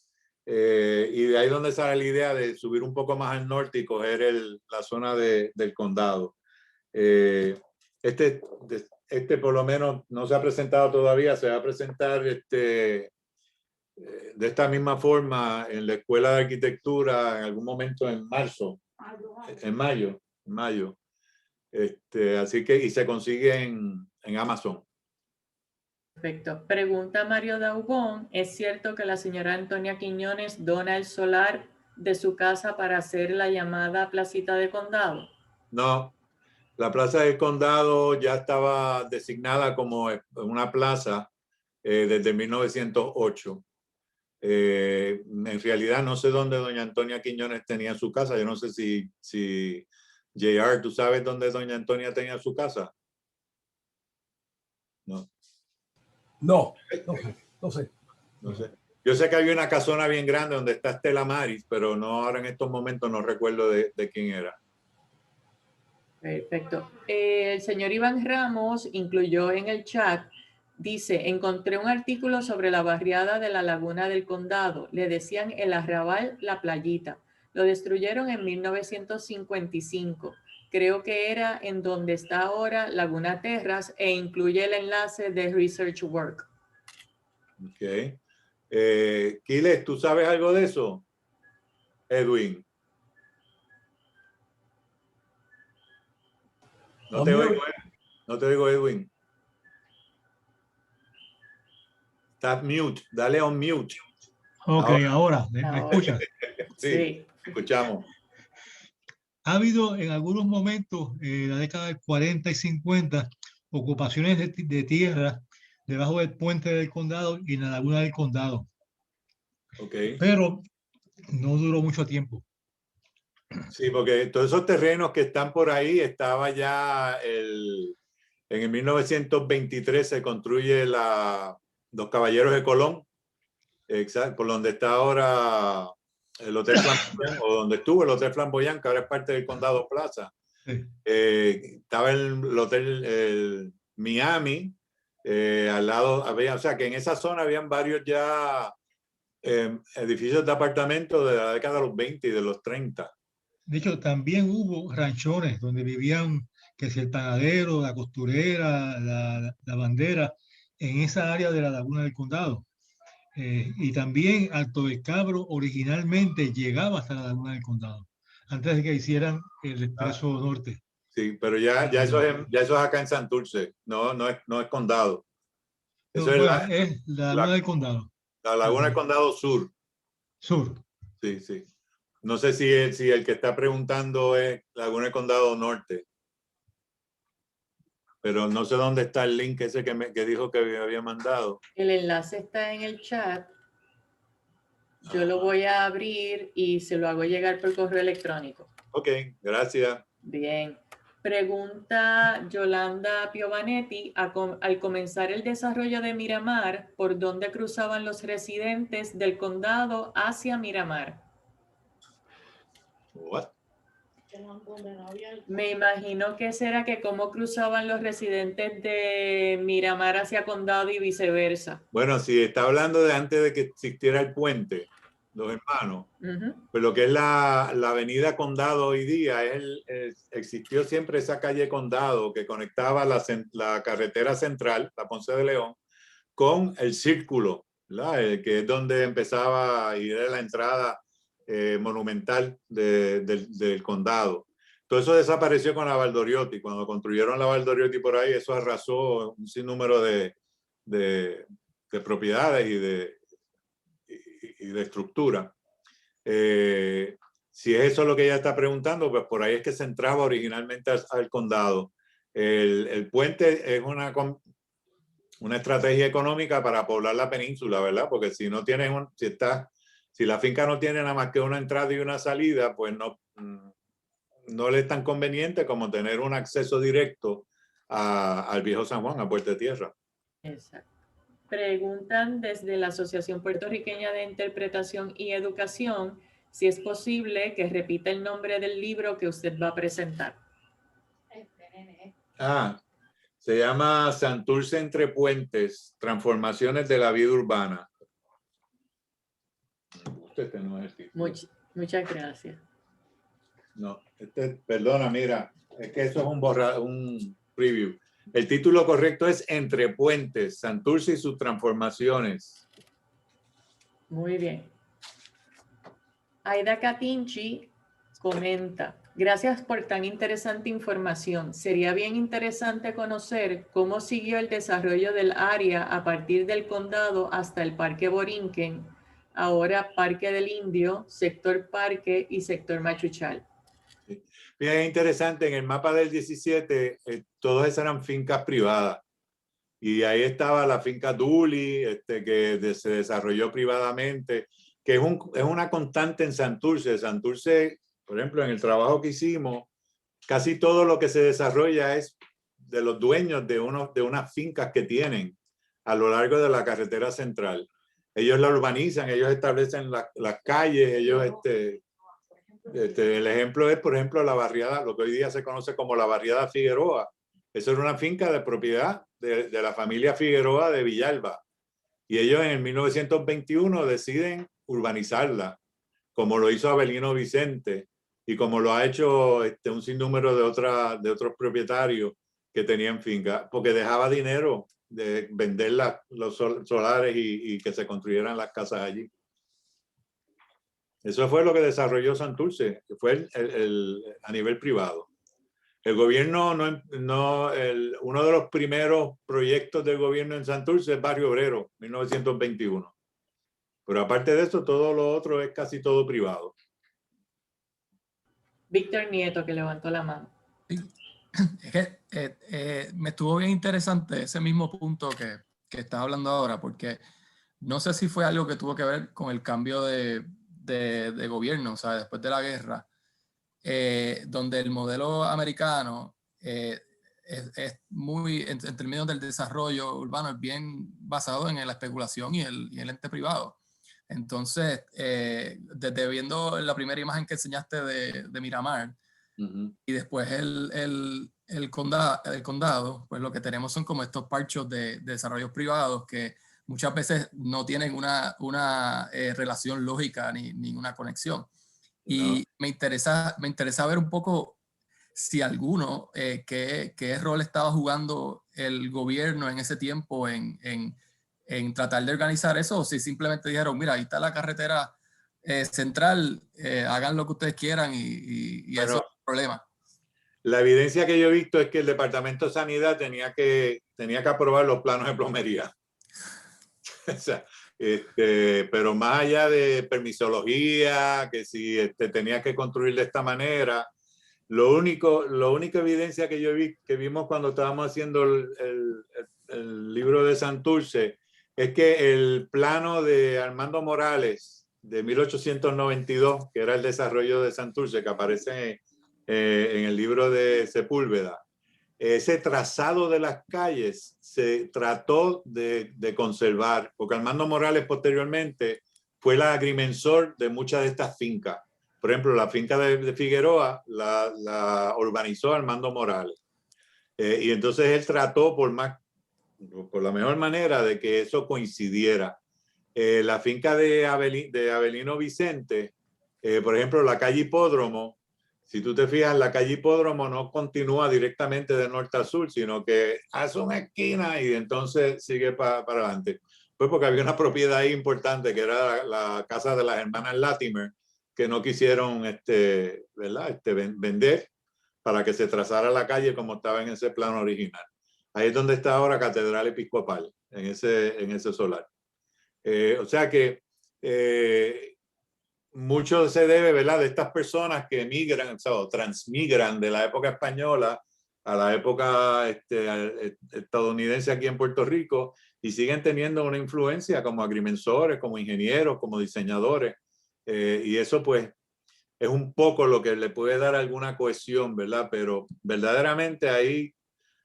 y de ahí donde sale la idea de subir un poco más al norte y coger la zona del condado. Por lo menos no se ha presentado todavía, se va a presentar de esta misma forma en la Escuela de Arquitectura en algún momento en mayo. Así que, y se consigue en Amazon. Perfecto. Pregunta Mario Daubón, ¿es cierto que la señora Antonia Quiñones dona el solar de su casa para hacer la llamada placita de condado? No, la plaza del condado ya estaba designada como una plaza desde 1908. En realidad no sé dónde doña Antonia Quiñones tenía su casa. Yo no sé si JR, ¿tú sabes dónde doña Antonia tenía su casa? No. No sé. Yo sé que había una casona bien grande donde está Estela Maris, pero ahora en estos momentos no recuerdo de quién era. Perfecto. El señor Iván Ramos incluyó en el chat, dice, encontré un artículo sobre la barriada de la Laguna del Condado. Le decían el Arrabal La Playita. Lo destruyeron en 1955. Creo que era en donde está ahora Laguna Terras e incluye el enlace de Research Work. Ok. Quiles, ¿tú sabes algo de eso? Edwin. No te oigo, Edwin. Estás mute. Dale on mute. Ok, ahora ¿me escuchas? Sí, escuchamos. ha habido en algunos momentos, en la década del 40 y 50, ocupaciones de tierra debajo del puente del condado y en la laguna del condado. Okay. Pero no duró mucho tiempo. Sí, porque todos esos terrenos que están por ahí, estaba ya en el 1923 se construye los Caballeros de Colón, exacto, por donde está ahora el Hotel Flamboyant, o donde estuvo el Hotel Flamboyant, que ahora es parte del Condado Plaza. Sí. Estaba el Hotel Miami, al lado había, o sea que en esa zona habían varios ya edificios de apartamentos de la década de los 20 y de los 30. De hecho, también hubo ranchones donde vivían, que si el panadero, la costurera, la bandera, en esa área de la laguna del condado. Y también Alto del Cabro originalmente llegaba hasta la laguna del condado, antes de que hicieran el expreso norte. Sí, pero ya eso es acá en Santurce, no es condado. Eso No, es bueno, es la laguna del condado. la laguna del condado sur. Sur. Sí, sí. No sé si el que está preguntando es Laguna del Condado Norte. Pero no sé dónde está el link ese que dijo que me había mandado. El enlace está en el chat. Yo lo voy a abrir y se lo hago llegar por correo electrónico. Ok, gracias. Bien. Pregunta Yolanda Piovanetti, al comenzar el desarrollo de Miramar, ¿por dónde cruzaban los residentes del condado hacia Miramar? What? Me imagino que será que cómo cruzaban los residentes de Miramar hacia condado y viceversa. Bueno, si está hablando de antes de que existiera el puente, los hermanos, pues lo que es la avenida Condado hoy día, existió siempre esa calle Condado que conectaba la carretera central, la Ponce de León, con el círculo, ¿verdad? Que es donde empezaba y era la entrada monumental del condado. Todo eso desapareció con la Valdoriotti. Cuando construyeron la Valdoriotti por ahí, eso arrasó un sinnúmero de propiedades y de estructura. Si es eso lo que ella está preguntando, pues por ahí es que se entraba originalmente al condado. El puente es una estrategia económica para poblar la península, ¿verdad? Porque si no tienes si la finca no tiene nada más que una entrada y una salida, pues no le es tan conveniente como tener un acceso directo al Viejo San Juan, a Puerto de Tierra. Exacto. Preguntan desde la Asociación Puertorriqueña de Interpretación y Educación si es posible que repita el nombre del libro que usted va a presentar. Se llama Santurce entre Puentes, Transformaciones de la Vida Urbana. Este no es el título. Muchas gracias. No, perdona, mira, es que eso es un preview. El título correcto es Entre Puentes, Santurce y sus transformaciones. Muy bien. Aida Catinchi comenta, gracias por tan interesante información. Sería bien interesante conocer cómo siguió el desarrollo del área a partir del condado hasta el Parque Borinquen, ahora Parque del Indio, sector Parque y sector Machuchal. Bien interesante, en el mapa del 17, todas esas eran fincas privadas. Y ahí estaba la finca Duli, que se desarrolló privadamente, que es una constante en Santurce. Santurce, por ejemplo, en el trabajo que hicimos, casi todo lo que se desarrolla es de los dueños de unas fincas que tienen a lo largo de la carretera central. Ellos la urbanizan, ellos establecen las calles, ellos el ejemplo es, por ejemplo, la barriada, lo que hoy día se conoce como la barriada Figueroa. Eso era una finca de propiedad de la familia Figueroa de Villalba. Y ellos en el 1921 deciden urbanizarla, como lo hizo Avelino Vicente y como lo ha hecho un sinnúmero de otros propietarios que tenían finca, porque dejaba dinero de vender los solares y que se construyeran las casas allí. Eso fue lo que desarrolló Santurce, que fue a nivel privado. El gobierno, uno de los primeros proyectos del gobierno en Santurce es Barrio Obrero, 1921. Pero aparte de eso, todo lo otro es casi todo privado. Víctor Nieto, que levantó la mano. Sí. Es que me estuvo bien interesante ese mismo punto que estás hablando ahora, porque no sé si fue algo que tuvo que ver con el cambio de gobierno, o sea, después de la guerra, donde el modelo americano es muy, en términos del desarrollo urbano, es bien basado en la especulación y el ente privado. Entonces, desde viendo la primera imagen que enseñaste de Miramar, y después el condado, pues lo que tenemos son como estos parchos de desarrollos privados que muchas veces no tienen una relación lógica ni una conexión. Y me interesa ver un poco si alguno, qué rol estaba jugando el gobierno en ese tiempo en tratar de organizar eso, o si simplemente dijeron, mira, ahí está la carretera central, hagan lo que ustedes quieran y Bueno, eso es el problema. La evidencia que yo he visto es que el Departamento de Sanidad tenía que aprobar los planos de plomería. O sea, pero más allá de permisología, que si tenía que construir de esta manera, la única evidencia que que vimos cuando estábamos haciendo el libro de Santurce es que el plano de Armando Morales de 1892, que era el desarrollo de Santurce, que aparece en el libro de Sepúlveda, ese trazado de las calles se trató de conservar, porque Armando Morales posteriormente fue el agrimensor de muchas de estas fincas. Por ejemplo, la finca de Figueroa la urbanizó Armando Morales. Y entonces él trató por la mejor manera de que eso coincidiera. La finca de Avelino Vicente, por ejemplo, la calle Hipódromo, si tú te fijas, la calle Hipódromo no continúa directamente de norte a sur, sino que hace una esquina y entonces sigue para adelante. Pues porque había una propiedad ahí importante que era la casa de las hermanas Latimer, que no quisieron vender para que se trazara la calle como estaba en ese plano original. Ahí es donde está ahora Catedral Episcopal, en ese solar. O sea que mucho se debe, ¿verdad?, de estas personas que emigran, o transmigran de la época española a la época estadounidense aquí en Puerto Rico y siguen teniendo una influencia como agrimensores, como ingenieros, como diseñadores. Y eso pues es un poco lo que le puede dar alguna cohesión, ¿verdad? Pero verdaderamente ahí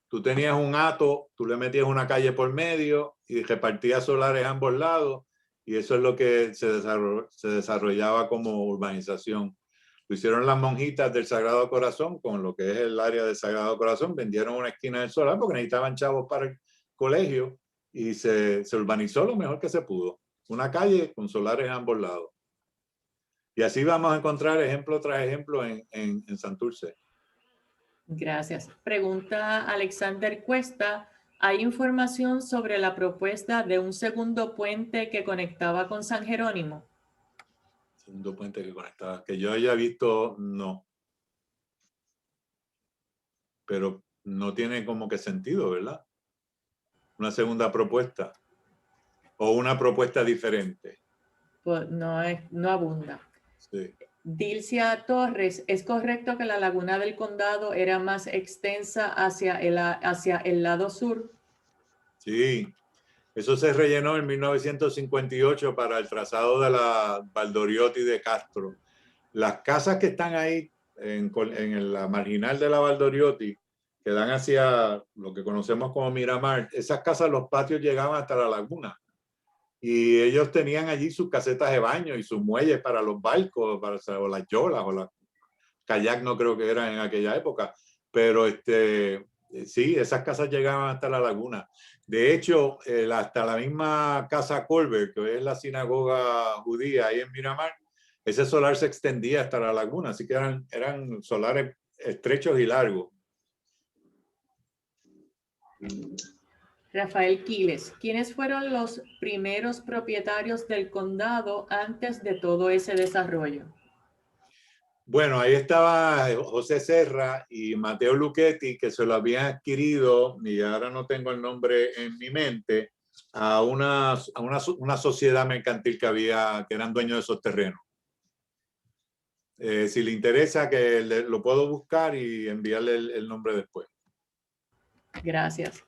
tú tenías un hato, tú le metías una calle por medio y repartías solares a ambos lados. Y eso es lo que se desarrollaba como urbanización. Lo hicieron las monjitas del Sagrado Corazón con lo que es el área del Sagrado Corazón. Vendieron una esquina del solar porque necesitaban chavos para el colegio y se urbanizó lo mejor que se pudo. Una calle con solares a ambos lados. Y así vamos a encontrar ejemplo tras ejemplo en Santurce. Gracias. Pregunta Alexander Cuesta. ¿Hay información sobre la propuesta de un segundo puente que conectaba con San Jerónimo? Segundo puente que conectaba. Que yo haya visto, no. Pero no tiene como que sentido, ¿verdad? Una segunda propuesta. O una propuesta diferente. Pues no abunda. Sí. Dilcia Torres, ¿es correcto que la laguna del condado era más extensa hacia el lado sur? Sí, eso se rellenó en 1958 para el trazado de la Valdoriotti de Castro. Las casas que están ahí en la marginal de la Valdoriotti, que dan hacia lo que conocemos como Miramar, esas casas, los patios llegaban hasta la laguna. Y ellos tenían allí sus casetas de baño y sus muelles para los barcos, o las yolas, o las kayak, no creo que eran en aquella época. Pero sí, esas casas llegaban hasta la laguna. De hecho, hasta la misma casa Colbert, que es la sinagoga judía ahí en Miramar, ese solar se extendía hasta la laguna, así que eran solares estrechos y largos. Rafael Quiles, ¿quiénes fueron los primeros propietarios del condado antes de todo ese desarrollo? Bueno, ahí estaba José Serra y Mateo Luchetti, que se lo habían adquirido, y ahora no tengo el nombre en mi mente, a una sociedad mercantil que eran dueños de esos terrenos. Si le interesa, lo puedo buscar y enviarle el nombre después. Gracias.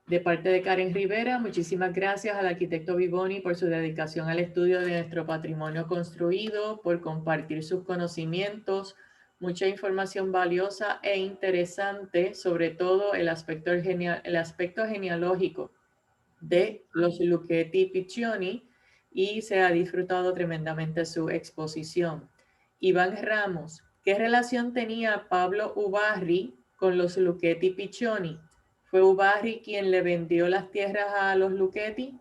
De parte de Karen Rivera, muchísimas gracias al arquitecto Vivoni por su dedicación al estudio de nuestro patrimonio construido, por compartir sus conocimientos, mucha información valiosa e interesante, sobre todo el aspecto genealógico de los Lucchetti Piccioni, y se ha disfrutado tremendamente su exposición. Iván Ramos, ¿qué relación tenía Pablo Ubarri con los Lucchetti Piccioni? ¿Fue Ubarri quien le vendió las tierras a los Lucchetti?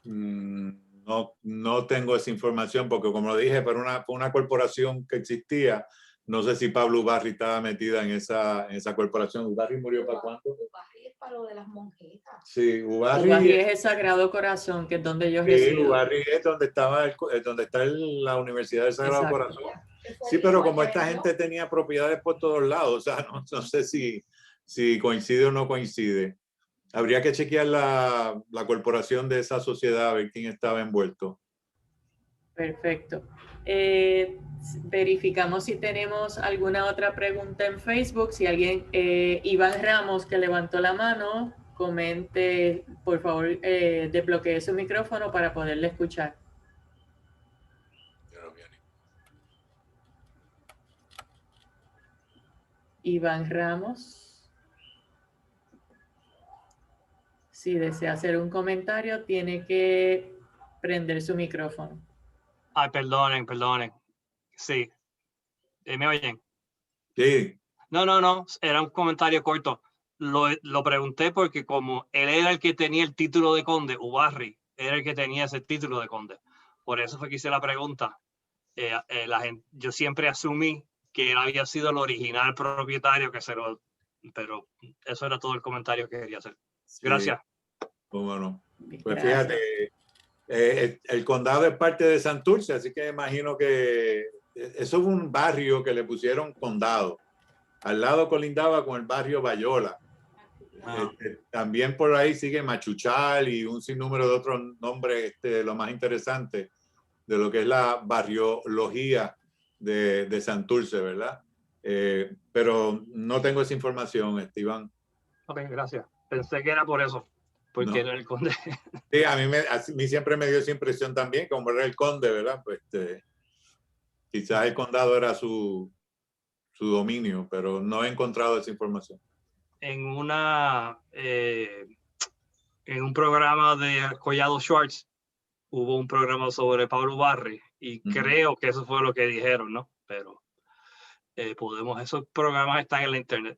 No tengo esa información porque, como lo dije, fue una corporación que existía. No sé si Pablo Ubarri estaba metida en esa corporación. ¿Ubarri murió para cuándo? Ubarri es para lo de las monjitas. Sí, Ubarri es el Sagrado Corazón, que es donde yo sí, resido. Ubarri es donde está la Universidad del Sagrado Exacto. Corazón. Sí, pero como esta gente tenía propiedades por todos lados, o sea, no sé si coincide o no coincide. Habría que chequear la corporación de esa sociedad, a ver quién estaba envuelto. Perfecto. Verificamos si tenemos alguna otra pregunta en Facebook. Si alguien, Iván Ramos, que levantó la mano, comente, por favor, desbloquee su micrófono para poderle escuchar. Iván Ramos. Si desea hacer un comentario, tiene que prender su micrófono. Ay, perdonen. Sí. ¿Me oyen? Sí. No. Era un comentario corto. Lo pregunté porque como él era el que tenía el título de conde, Ubarri era el que tenía ese título de conde. Por eso fue que hice la pregunta. Yo siempre asumí que él había sido el original propietario pero eso era todo el comentario que quería hacer. Gracias. Sí. ¿Cómo no? Pues Gracias. fíjate, el condado es parte de Santurce, así que imagino que eso es un barrio que le pusieron condado. Al lado colindaba con el barrio Bayola. También por ahí sigue Machuchal y un sinnúmero de otros nombres, lo más interesante de lo que es la barriología de Santurce, ¿verdad? Pero no tengo esa información, Iván. Ok, gracias. Pensé que era por eso, porque No. era el conde. Sí, a mí siempre me dio esa impresión también, como era el conde, ¿verdad? Pues quizás el condado era su dominio, pero no he encontrado esa información. En un programa de Collado Schwartz hubo un programa sobre Pablo Ubarri y creo que eso fue lo que dijeron, ¿no? Pero esos programas están en la internet.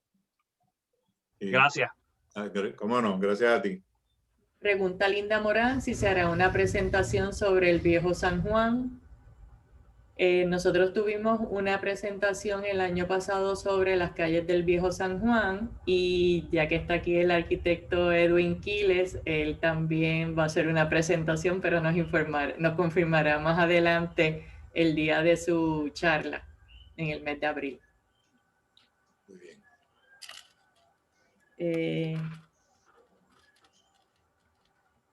Sí. Gracias. ¿Cómo no? Gracias a ti. Pregunta Linda Morán si se hará una presentación sobre el Viejo San Juan. Nosotros tuvimos una presentación el año pasado sobre las calles del Viejo San Juan y ya que está aquí el arquitecto Edwin Quiles, él también va a hacer una presentación, pero nos confirmará más adelante el día de su charla en el mes de abril. Muy bien.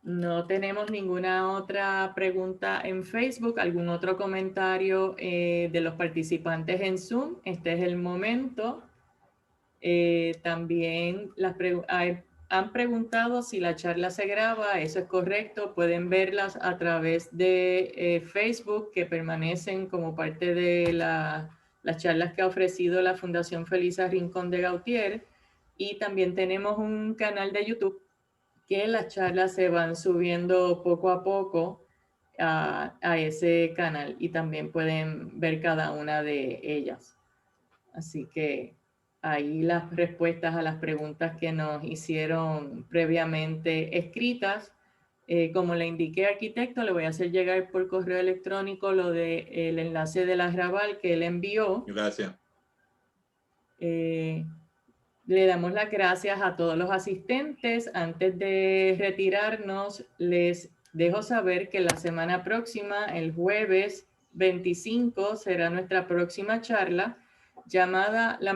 No tenemos ninguna otra pregunta en Facebook, algún otro comentario de los participantes en Zoom. Este es el momento. También han preguntado si la charla se graba. Eso es correcto. Pueden verlas a través de Facebook, que permanecen como parte de las charlas que ha ofrecido la Fundación Felisa Rincón de Gautier. Y también tenemos un canal de YouTube que las charlas se van subiendo poco a poco a ese canal y también pueden ver cada una de ellas. Así que ahí las respuestas a las preguntas que nos hicieron previamente escritas. Como le indiqué, arquitecto, le voy a hacer llegar por correo electrónico lo del enlace de la Raval que él envió. Gracias. Le damos las gracias a todos los asistentes. Antes de retirarnos, les dejo saber que la semana próxima, el jueves 25, será nuestra próxima charla llamada La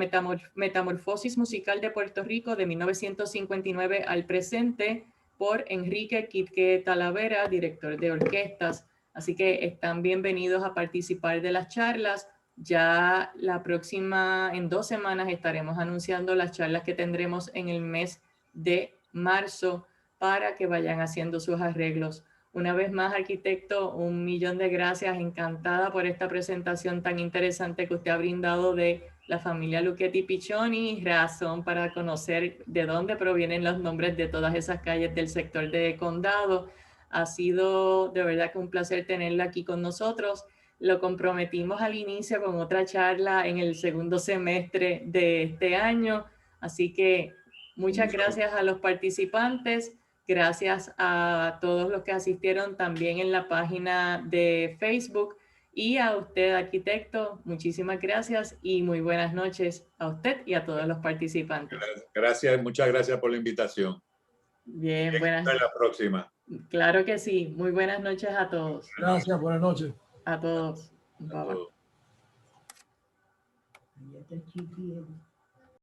Metamorfosis Musical de Puerto Rico de 1959 al presente por Enrique Quitque Talavera, director de orquestas. Así que están bienvenidos a participar de las charlas. Ya en 2 semanas estaremos anunciando las charlas que tendremos en el mes de marzo para que vayan haciendo sus arreglos. Una vez más, arquitecto, 1.000.000 de gracias. Encantada por esta presentación tan interesante que usted ha brindado de la familia Lucchetti Piccioni, razón para conocer de dónde provienen los nombres de todas esas calles del sector de Condado. Ha sido de verdad que un placer tenerla aquí con nosotros. Lo comprometimos al inicio con otra charla en el segundo semestre de este año. Así que muchas gracias a los participantes. Gracias a todos los que asistieron también en la página de Facebook. Y a usted, arquitecto, muchísimas gracias y muy buenas noches a usted y a todos los participantes. Gracias, muchas gracias por la invitación. Bien, buenas. Hasta la próxima. Claro que sí. Muy buenas noches a todos. Gracias, buenas noches. A todos. Bye bye. A todos.